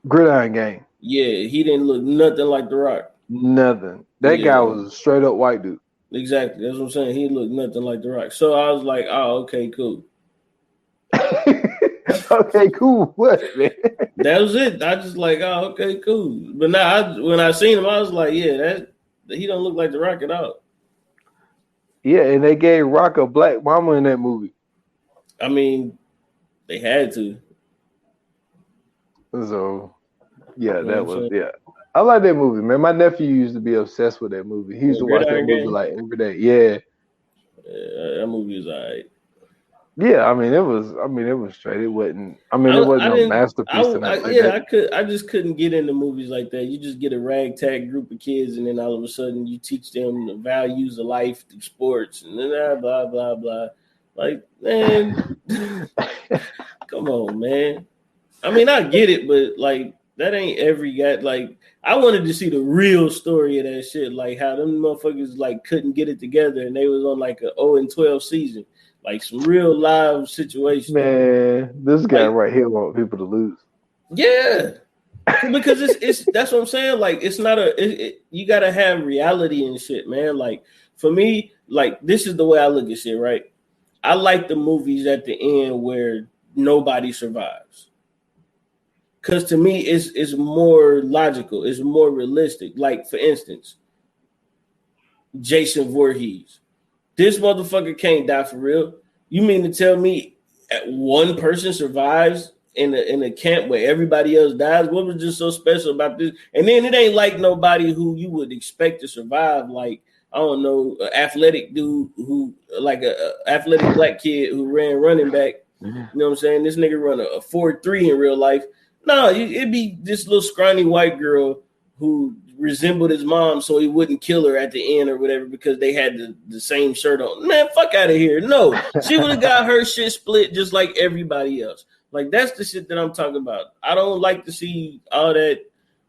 Gridiron Gang. Yeah, he didn't look nothing like The Rock. Nothing. That guy Yeah, was a straight up white dude. exactly. That's what I'm saying. He looked nothing like The Rock. So I was like, oh, okay, cool. Okay, cool. What, man? That was it. I just like, oh, okay, cool. But now, when I seen him, I was like, yeah, that he don't look like The Rock at all. Yeah, and they gave Rock a black mama in that movie. I mean, they had to. So, yeah, You know that what I'm was, saying? yeah. I like that movie, man. My nephew used to be obsessed with that movie. He used to watch that Gridiron movie Gang? like every day. Yeah. That movie is alright. Yeah, I mean, it was straight. It wasn't, I mean, it I wasn't a didn't. masterpiece or nothing like that. I just couldn't get into movies like that. You just get a ragtag group of kids, and then all of a sudden you teach them the values of life through sports, and then blah blah blah. Like, man, come on, man. I mean, I get it, but like that ain't every guy. Like, I wanted to see the real story of that shit, like how them motherfuckers like couldn't get it together, and they was on like a 0-12 season, like some real live situation. Man, this guy Like, right here want people to lose. yeah, because it's that's what I'm saying. Like, it's not you gotta have reality and shit, man. Like, for me, like, this is the way I look at shit, right? I like the movies at the end where nobody survives. Because to me, it's more logical, it's more realistic. Like, for instance, Jason Voorhees. This motherfucker can't die for real. You mean to tell me one person survives in a camp where everybody else dies? What was just so special about this? And then it ain't like nobody who you would expect to survive. Like, I don't know, an athletic dude who, like a athletic black kid who ran running back. You know what I'm saying? This nigga run a 4.3 in real life. No, it'd be this little scrawny white girl who resembled his mom, so he wouldn't kill her at the end or whatever because they had the same shirt on. Man, fuck out of here. No, she would have got her shit split just like everybody else. Like, that's the shit that I'm talking about. I don't like to see all that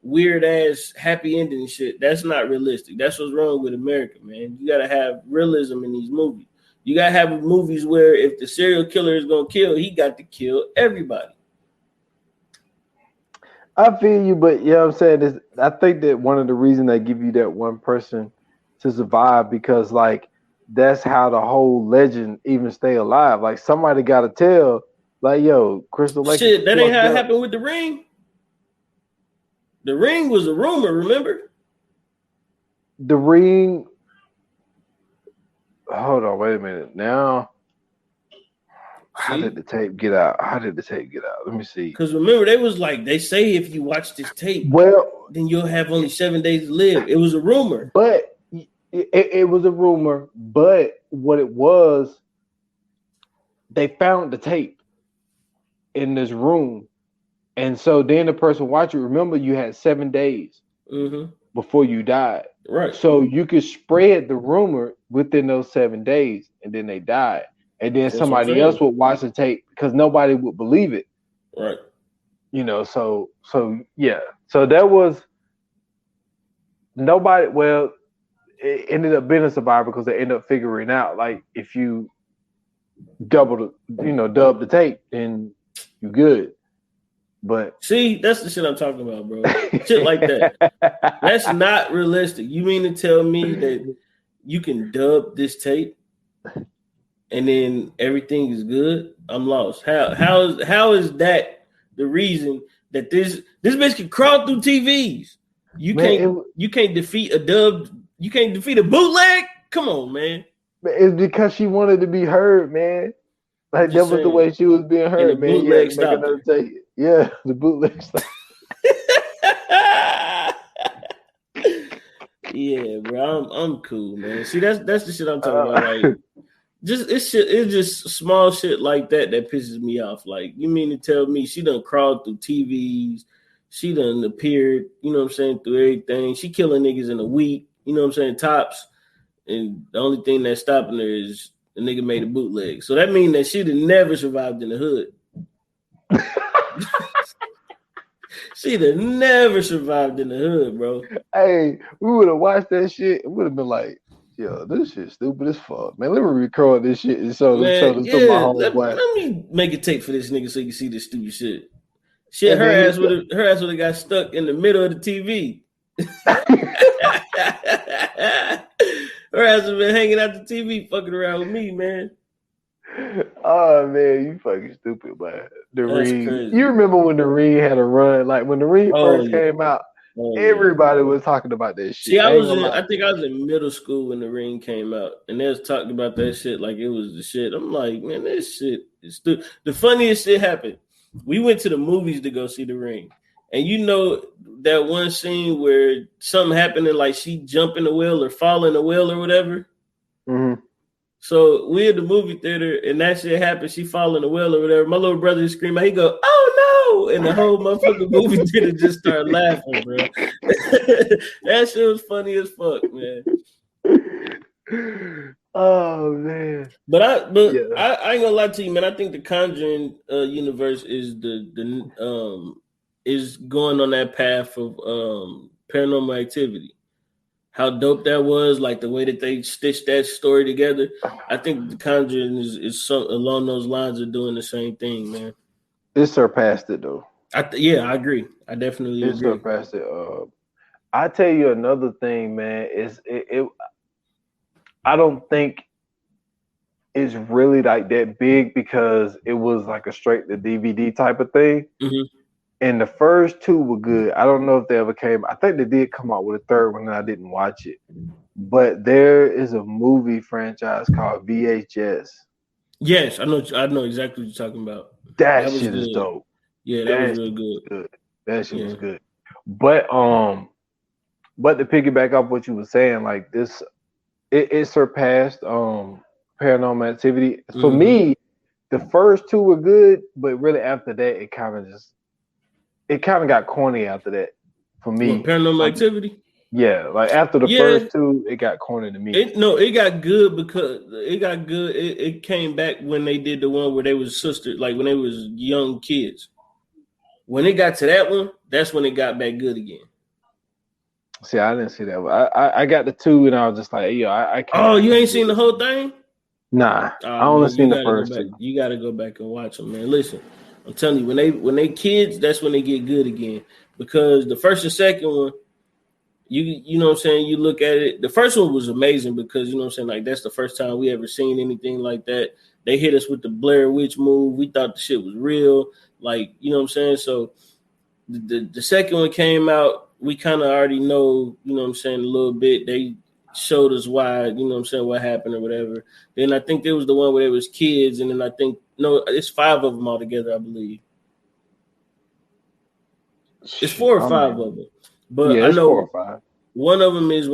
weird ass happy ending shit. That's not realistic. That's what's wrong with America, man. You gotta have realism in these movies. You gotta have movies where if the serial killer is gonna kill, he got to kill everybody. I feel you, but you know what I'm saying is I think that one of the reasons they give you that one person to survive because like that's how the whole legend even stay alive. Like somebody got to tell, like, yo, Crystal Lake. Shit, that ain't how it happened with The Ring. The Ring was a rumor, remember? The Ring. Hold on, wait a minute. Now, how did the tape get out? Let me see. Because remember, they say if you watch this tape, well, then you'll have only 7 days to live. It was a rumor. But it was a rumor. But what it was, they found the tape in this room. And so then the person watching, remember you had 7 days before you died. Right. So you could spread the rumor within those 7 days and then they died. And then somebody else would watch the tape because nobody would believe it. Right. You know, so yeah. So that was nobody, well, it ended up being a survivor because they ended up figuring out like if you dub the tape, then you good. But see, that's the shit I'm talking about, bro. Shit like that. That's not realistic. You mean to tell me that you can dub this tape and then everything is good? I'm lost. How is that the reason that this bitch can crawl through TVs? You can't defeat a dub. You can't defeat a bootleg. Come on, man. It's because she wanted to be heard, man. Like that was the way she was being heard, man. Bootleg make another tape. Yeah, the bootleg style. Yeah, bro. I'm cool, man. See, that's the shit I'm talking about. Like, it's just small shit like that pisses me off. Like, you mean to tell me she done crawled through TVs, She done appeared, you know what I'm saying, through everything. She killing niggas in a week, you know what I'm saying, tops. And the only thing that's stopping her is the nigga made a bootleg. So that means that she'd have never survived in the hood. She'd have never survived in the hood, bro. Hey, we would have watched that shit. It would have been like, yo, this shit stupid as fuck. Man, let me record this shit and show this to my homeboy. Let me make a tape for this nigga so you can see this stupid shit. Shit, And her then ass would have got stuck in the middle of the TV. Her ass would have been hanging out the TV, fucking around with me, man. Oh man, you fucking stupid, man. The That's Ring. crazy. You remember when the Ring had a run? Like when the Ring first came out, everybody was talking about that shit. See, I think I was in middle school when the Ring came out, and they was talking about that shit like it was the shit. I'm like, man, this shit is stupid. The funniest shit happened. We went to the movies to go see the Ring. And you know that one scene where something happened and like she jump in the well or fall in the well or whatever? Mm-hmm. So we at the movie theater and that shit happened. She fall in the well or whatever. My little brother screaming. He go, "Oh no!" And the whole motherfucking movie theater just started laughing, bro. That shit was funny as fuck, man. Oh man. But I ain't gonna lie to you, man. I think the Conjuring universe is is going on that path of Paranormal Activity. How dope that was, like the way that they stitched that story together. I think the Conjuring is some along those lines of doing the same thing, man. It surpassed it though. I agree. I definitely agree. It surpassed it. I tell you another thing, man. Is it I don't think it's really like that big because it was like a straight to DVD type of thing. Mm-hmm. And the first two were good. I don't know if they ever came. I think they did come out with a third one, and I didn't watch it. But there is a movie franchise called VHS. Yes, I know exactly what you're talking about. That shit is dope. Yeah, that was real good. That shit was good. But to piggyback off what you were saying, like this, it surpassed Paranormal Activity. For me, the first two were good, but really after that, it kind of got corny after that to me. What, Paranormal Activity? Yeah, like after the first two, it got corny to me. It got good because it came back when they did the one where they was sisters, like when they was young kids. When it got to that one, that's when it got back good again. See, I didn't see that one. I got the two, and I was just like, yo, I can't. Oh, you ain't seen the whole thing? Nah, I only seen the first two. You got to go back and watch them, man. Listen, I'm telling you, when they kids, that's when they get good again. Because the first and second one, you know what I'm saying, you look at it. The first one was amazing because, you know what I'm saying, like that's the first time we ever seen anything like that. They hit us with the Blair Witch move. We thought the shit was real. Like, you know what I'm saying? So the second one came out. We kind of already know, you know what I'm saying, a little bit. They showed us why, you know what I'm saying, what happened or whatever. Then I think there was the one where there was kids, and then I think, no, it's 5 of them all together, I believe. It's 4 or 5 of them. But yeah, I know 4 or 5. One of them is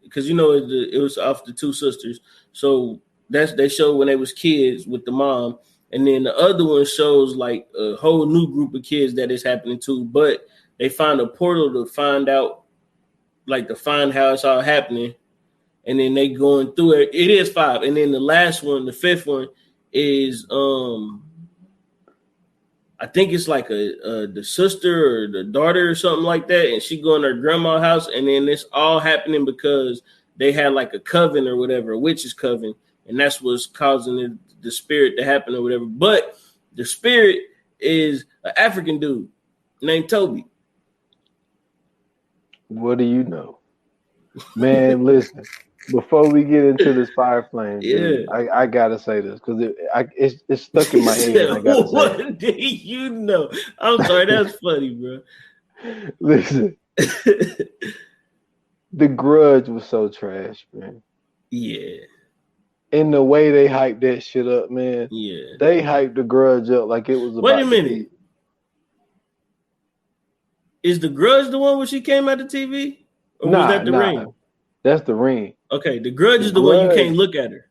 because you know it was off the 2 sisters. So they showed when they was kids with the mom. And then the other one shows like a whole new group of kids that is happening to, but they find a portal to find out, like to find how it's all happening. And then they going through it. It is 5. And then the last one, the 5th one is, I think it's like the sister or the daughter or something like that. And she going to her grandma's house. And then it's all happening because they had like a coven or whatever, a witch's coven. And that's what's causing the spirit to happen or whatever. But the spirit is an African dude named Toby. What do you know? Man, listen, before we get into this Fire Flame, dude, I gotta say this because it's stuck in my head. I gotta say what do you know? I'm sorry, that's funny, bro. Listen, The Grudge was so trash, man. Yeah. In the way they hyped that shit up, man. Yeah. They hyped The Grudge up like it was about. Wait a minute. Is The Grudge the one where she came out the TV? Or was that the Ring? That's the Ring. Okay, The Grudge is the one you can't look at her.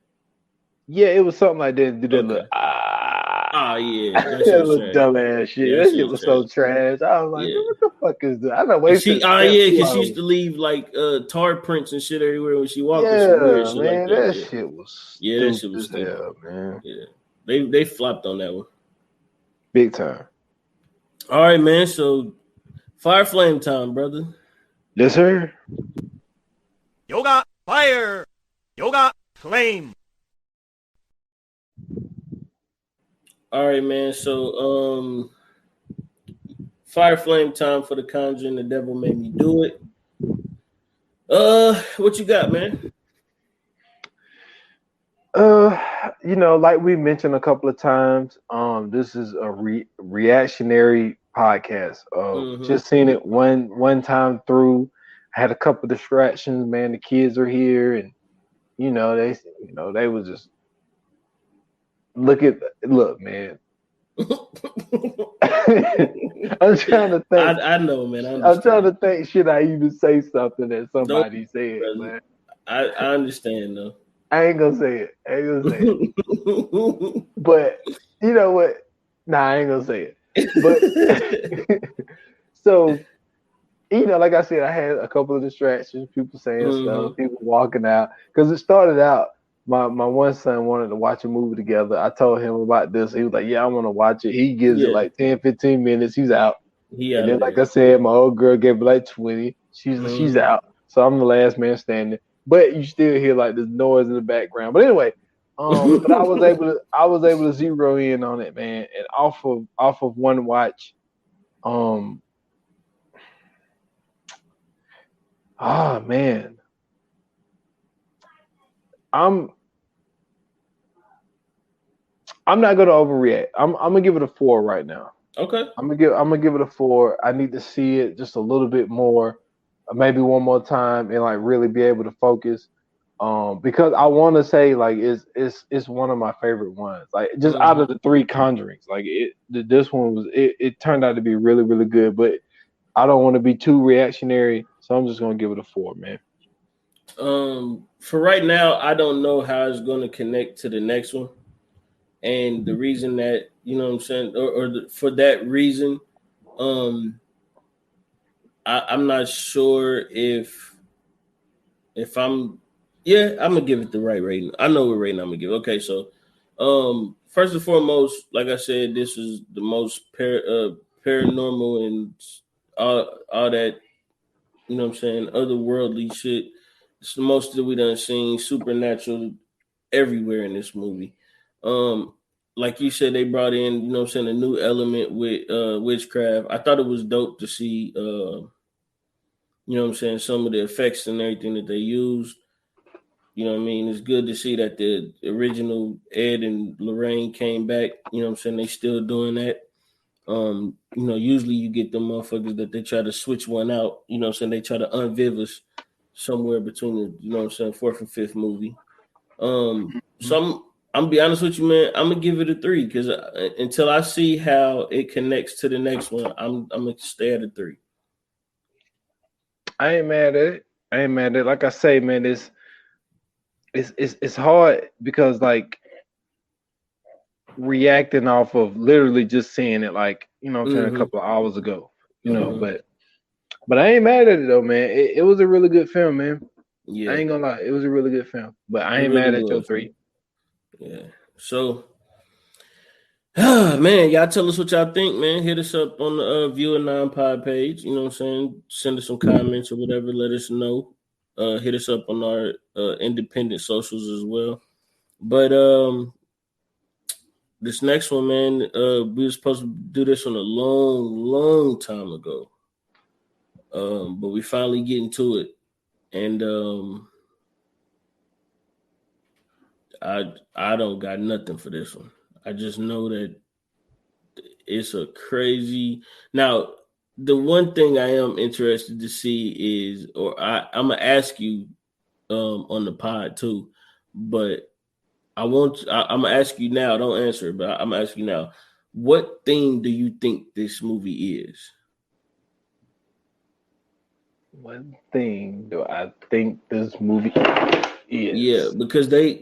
Yeah, it was something like that. Do that Ah, yeah, that shit That was was trash. dumbass shit. Yeah, That shit was so trash. I was like, Yeah. what the fuck is this? I done And wasted because she 2 used hours. to leave like tar prints and shit everywhere when she walked or some weird Yeah, shit like man, that. that Yeah, shit was yeah, that shit stupid was as stupid. hell, man. Yeah, they flopped on that one. Big time. All right, man. So fire flame time, brother. Yes, sir. Yoga fire. Yoga flame. All right, man. So fire flame time for the Conjuring. The devil made me do it. What you got, man? Like we mentioned a couple of times, this is a reactionary podcast. Just seen it one time through. I had a couple distractions, man. The kids are here, and they was just look, man. I'm trying to think. I know, man. I'm trying to think. Should I even say something that somebody said, brother. man? I understand though. I ain't gonna say it. But you know what? Nah, I ain't gonna say it. But so, like I said, I had a couple of distractions, people saying stuff, people walking out. Because it started out, my one son wanted to watch a movie together. I told him about this. He was like, yeah, I want to watch it. He gives it like 10, 15 minutes. He's out. And then, like I said, my old girl gave it like 20. She's out. So I'm the last man standing. But you still hear like this noise in the background. But anyway, but I was able to zero in on it, man. And off of one watch, man. I'm not gonna overreact. I'm gonna give it a 4 right now. Okay. I'm gonna give it a 4. I need to see it just a little bit more, maybe one more time, and like really be able to focus. Because I want to say like it's one of my favorite ones. Like just out of the 3 Conjurings, like this one was it turned out to be really really good. But I don't want to be too reactionary, so I'm just gonna give it a 4, man. For right now, I don't know how it's going to connect to the next one. And the reason that, you know what I'm saying, for that reason, I'm not sure if I'm gonna give it the right rating. I know what rating I'm gonna give. Okay, so first and foremost, like I said, this is the most paranormal and all that, you know what I'm saying, otherworldly shit. It's the most that we done seen, supernatural everywhere in this movie. Like you said, they brought in, you know what I'm saying, a new element with witchcraft. I thought it was dope to see you know what I'm saying, some of the effects and everything that they used. You know what I mean? It's good to see that the original Ed and Lorraine came back. You know what I'm saying? They still doing that. Usually you get them motherfuckers that they try to switch one out. You know what I'm saying? They try to unviv us somewhere between the, you know what I'm saying, 4th and 5th movie. So I'm gonna be honest with you, man. I'm gonna give it a 3 because until I see how it connects to the next one, I'm gonna stay at a 3. I ain't mad at it. Like I say, man, it's hard because like reacting off of literally just seeing it, like, you know what I'm saying, a couple of hours ago, but I ain't mad at it though, man. It was a really good film, man. Yeah, I ain't gonna lie, it was a really good film, but I ain't mad at your 3. Yeah. So, man, y'all tell us what y'all think, man. Hit us up on the Viewer 9 Pod page. You know what I'm saying? Send us some comments or whatever. Let us know. Hit us up on our independent socials as well. But this next one, man, we were supposed to do this one a long time ago. But we finally getting to it. And I don't got nothing for this one. I just know that it's a crazy. Now, the one thing I am interested to see is, or I'm gonna ask you on the pod too, but I'm gonna ask you now. Don't answer, but I'm gonna ask you now. What theme do you think this movie is? What thing do I think this movie is? Yeah, because they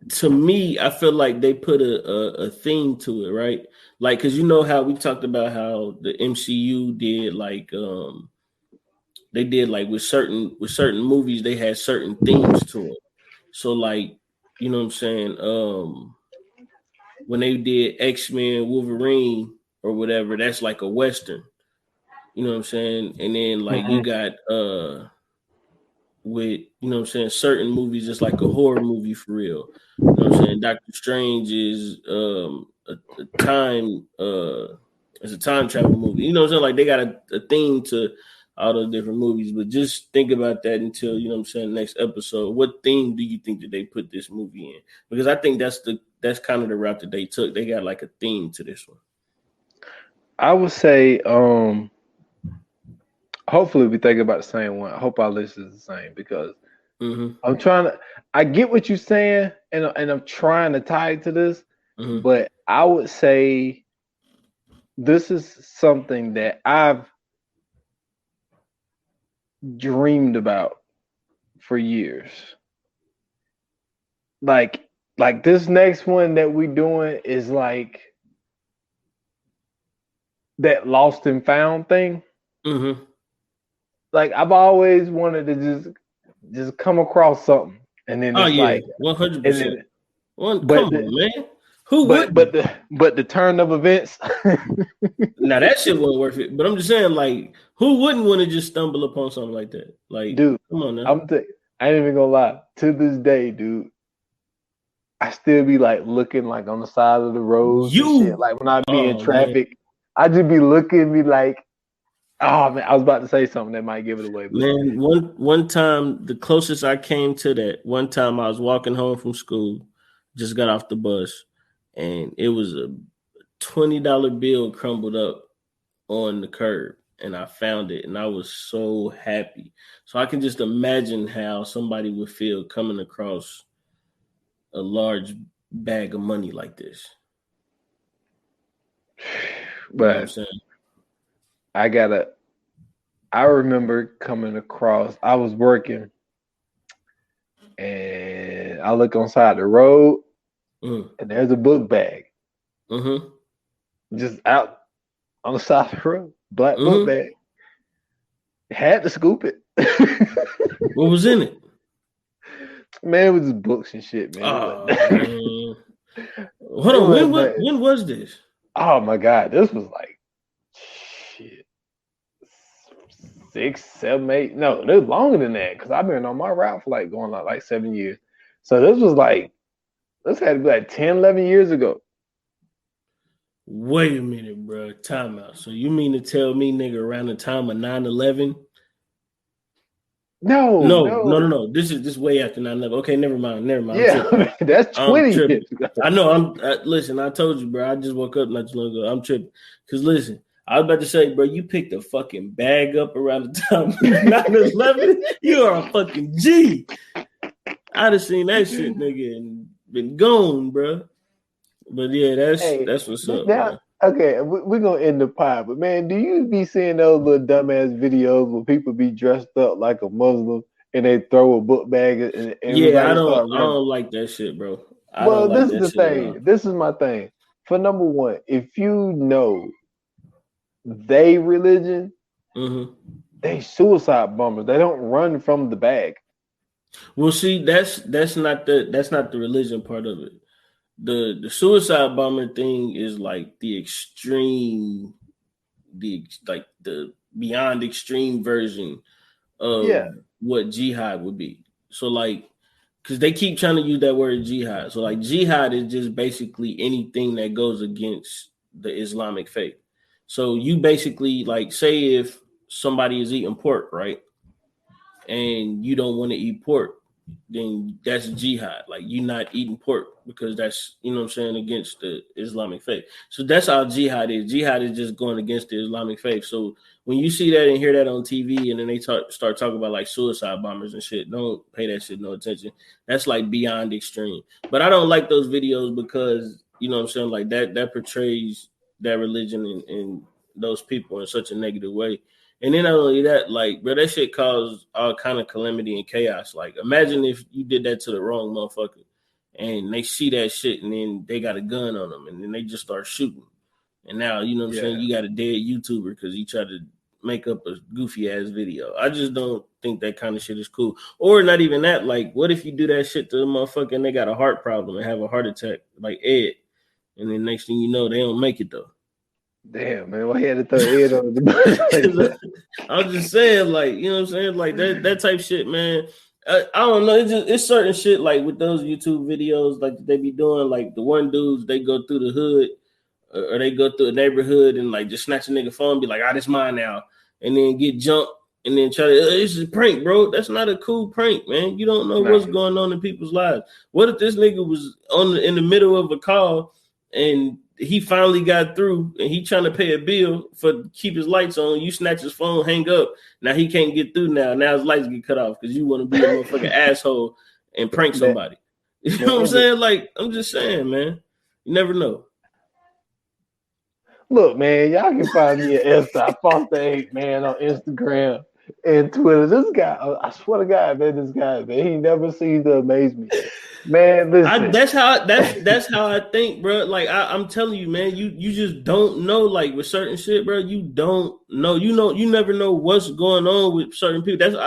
to me, I feel like they put a theme to it, right? Like, cause you know how we talked about how the MCU did they did like with certain movies, they had certain themes to it. So like, you know what I'm saying? When they did X-Men Wolverine or whatever, that's like a Western. You know what I'm saying? And then like you got with, you know what I'm saying, certain movies, it's like a horror movie for real. You know what I'm saying? Doctor Strange is a time it's a time travel movie. You know what I'm saying? Like they got a theme to all those different movies, but just think about that until, you know what I'm saying, next episode. What theme do you think that they put this movie in? Because I think that's kind of the route that they took. They got like a theme to this one. I would say, hopefully we think about the same one. I hope our list is the same because I'm trying to. I get what you're saying, and I'm trying to tie it to this, but I would say this is something that I've dreamed about for years. Like this next one that we doing is like that lost and found thing. Like I've always wanted to just come across something, and then it's like 100%. Come but on, man. Who would? But the turn of events. Now that shit wasn't worth it. But I'm just saying, like, who wouldn't want to just stumble upon something like that? Like, dude, come on now. I ain't even gonna lie. To this day, dude, I still be like looking like on the side of the road and shit. Like when I be in traffic, man. I just be looking, be like, oh man, I was about to say something that might give it away. But man, one time, the closest I came to that, one time I was walking home from school, just got off the bus, and it was a $20 bill crumbled up on the curb, and I found it, and I was so happy. So I can just imagine how somebody would feel coming across a large bag of money like this. But you know what I'm saying? I remember coming across, I was working and I look on side the road and there's a book bag. Just out on the side of the road. Black book bag. Had to scoop it. What was in it? Man, it was just books and shit, man. Man. Hold on, when was this? Oh my God, this was like shit. 6, 7, 8. No, it was longer than that because I've been on my route for like going like 7 years. So this had to be like 10, 11 years ago. Wait a minute, bro. Time out. So you mean to tell me, nigga, around the time of 9/11? No. This is way after 9/11. Okay, never mind. Yeah, that's 20 years ago. I know. Listen, I told you, bro. I just woke up not too long ago. I'm tripping. Because listen, I was about to say, bro, you picked a fucking bag up around the time of 9/11. You are a fucking G. I'd have seen that shit, nigga, and been gone, bro. But yeah, that's what's up. Now, okay, we're gonna end the pod, but man, do you be seeing those little dumbass videos where people be dressed up like a Muslim and they throw a book bag and I don't like that shit, bro. This is the thing. This is my thing. For number one, if you know they religion, they suicide bombers. They don't run from the bag. Well, see, that's not the religion part of it. The suicide bomber thing is like the extreme, the beyond extreme version of what jihad would be. So like, because they keep trying to use that word jihad. So like jihad is just basically anything that goes against the Islamic faith. So you basically like say if somebody is eating pork, right? And you don't want to eat pork, then that's jihad. Like you're not eating pork because that's, you know what I'm saying, against the Islamic faith. So that's how jihad is. Jihad is just going against the Islamic faith. So when you see that and hear that on TV and then they start talking about like suicide bombers and shit, don't pay that shit no attention. That's like beyond extreme. But I don't like those videos because, you know what I'm saying, like that portrays that religion and those people in such a negative way. And then not only that, like, bro, that shit caused all kind of calamity and chaos. Like, imagine if you did that to the wrong motherfucker and they see that shit, and then they got a gun on them, and then they just start shooting. And now, you know what I'm saying, you got a dead YouTuber because he tried to make up a goofy ass video. I just don't think that kind of shit is cool. Or not even that. Like, what if you do that shit to the motherfucker and they got a heart problem and have a heart attack, like Ed, and then next thing you know, they don't make it though. Damn, man, why he had to throw Ed on the I'm just saying, like, you know what I'm saying, like that type shit, man. I don't know. It's certain shit like with those YouTube videos, like they be doing, like the one dudes they go through the hood or they go through a neighborhood and like just snatch a nigga phone, be like, this mine now, and then get jumped and then try to this is a prank, bro. That's not a cool prank, man. You don't know what's going on in people's lives. What if this nigga was in the middle of a call and he finally got through and he trying to pay a bill for keep his lights on, you snatch his phone, hang up. Now he can't get through now his lights get cut off because you want to be a motherfucking asshole and prank somebody. You know what I'm saying? Like, I'm just saying, man. You never know. Look, man, y'all can find me at Foster8, man, on Instagram and Twitter. This guy, I swear to God, man, this guy, man, he never seems to amaze me. Man, listen. That's how I think, bro. Like I'm telling you, man, you just don't know. Like with certain shit, bro, you don't know. You never know what's going on with certain people. That's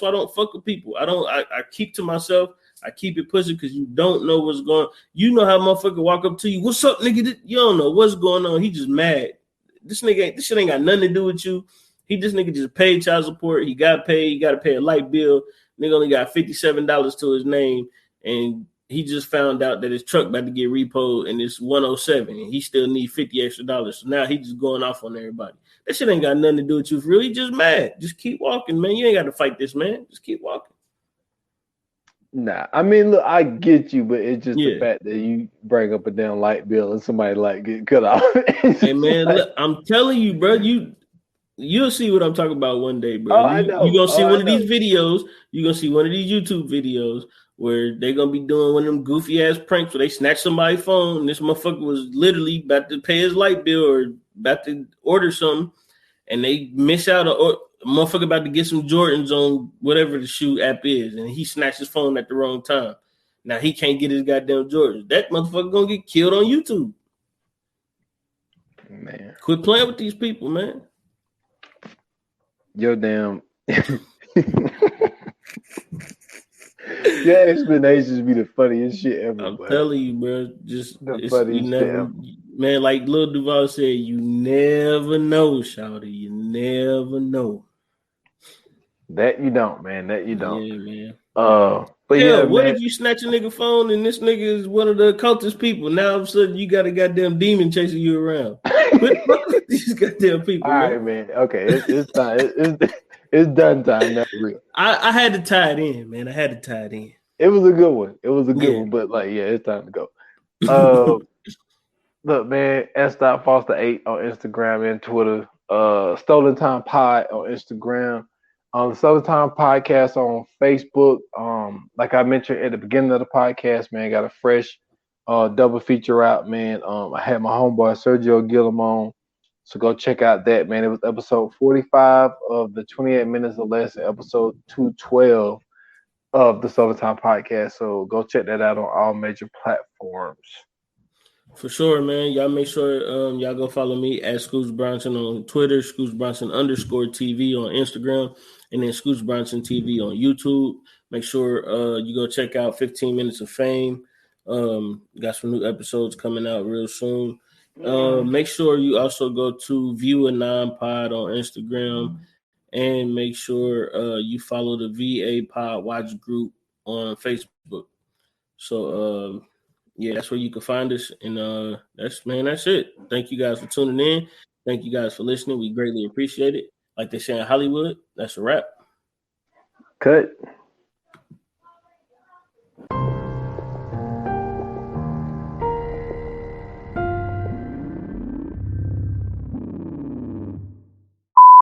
why I don't fuck with people. I keep to myself. I keep it pushing because you don't know what's going on. You know how motherfucker walk up to you, what's up, nigga? You don't know what's going on. He just mad. This shit ain't got nothing to do with you. This nigga just paid child support. He got paid. He got to pay a light bill. Nigga only got $57 to his name. And he just found out that his truck about to get repoed and it's 107 and he still need $50 extra. So now he just going off on everybody. That shit ain't got nothing to do with you for real. He just mad. Just keep walking, man. You ain't got to fight this, man. Just keep walking. Nah, I mean, look, I get you, but it's just the fact that you bring up a damn light bill and somebody like get cut off. Hey, man, look, I'm telling you, bro, you'll see what I'm talking about one day, bro. I know. You're going to see one of these videos. You're going to see one of these YouTube videos where they're going to be doing one of them goofy ass pranks where they snatch somebody's phone and this motherfucker was literally about to pay his light bill or about to order something and they miss out a motherfucker about to get some Jordans on whatever the shoe app is and he snatched his phone at the wrong time. Now he can't get his goddamn Jordans. That motherfucker going to get killed on YouTube. Man. Quit playing with these people, man. Your damn your explanations be the funniest shit ever. I'm telling you, bro. Just the funniest shit ever. Man, like Lil Duval said, you never know, shawty. You never know. That you don't, man. That you don't. Yeah, man. But what man. if you snatch a nigga phone and this nigga is one of the occultist people? Now all of a sudden you got a goddamn demon chasing you around. Quit fucking with these goddamn people. All right, man. Okay, it's time. It's done time. That's real. I had to tie it in, man. I had to tie it in. It was a good one. It was a good one, but it's time to go. Look, man, S.Foster8 on Instagram and Twitter. Stolen Time Pod on Instagram. The Stolen Time Podcast on Facebook. Like I mentioned at the beginning of the podcast, man, got a fresh double feature out, man. I had my homeboy Sergio Gillum on. So go check out that, man. It was episode 45 of the 28 Minutes or Less and episode 212 of the Stolen Time Podcast. So go check that out on all major platforms. For sure, man. Y'all make sure y'all go follow me at Scoots Bronson on Twitter, Scoots Bronson _TV on Instagram, and then Scoots Bronson TV on YouTube. Make sure you go check out 15 Minutes of Fame. Got some new episodes coming out real soon. Make sure you also go to View a Non-Pod on Instagram, and make sure you follow the VA Pod Watch group on Facebook. So that's where you can find us. And that's it. Thank you guys for tuning in. Thank you guys for listening. We greatly appreciate it. Like they say in Hollywood, that's a wrap. Cut.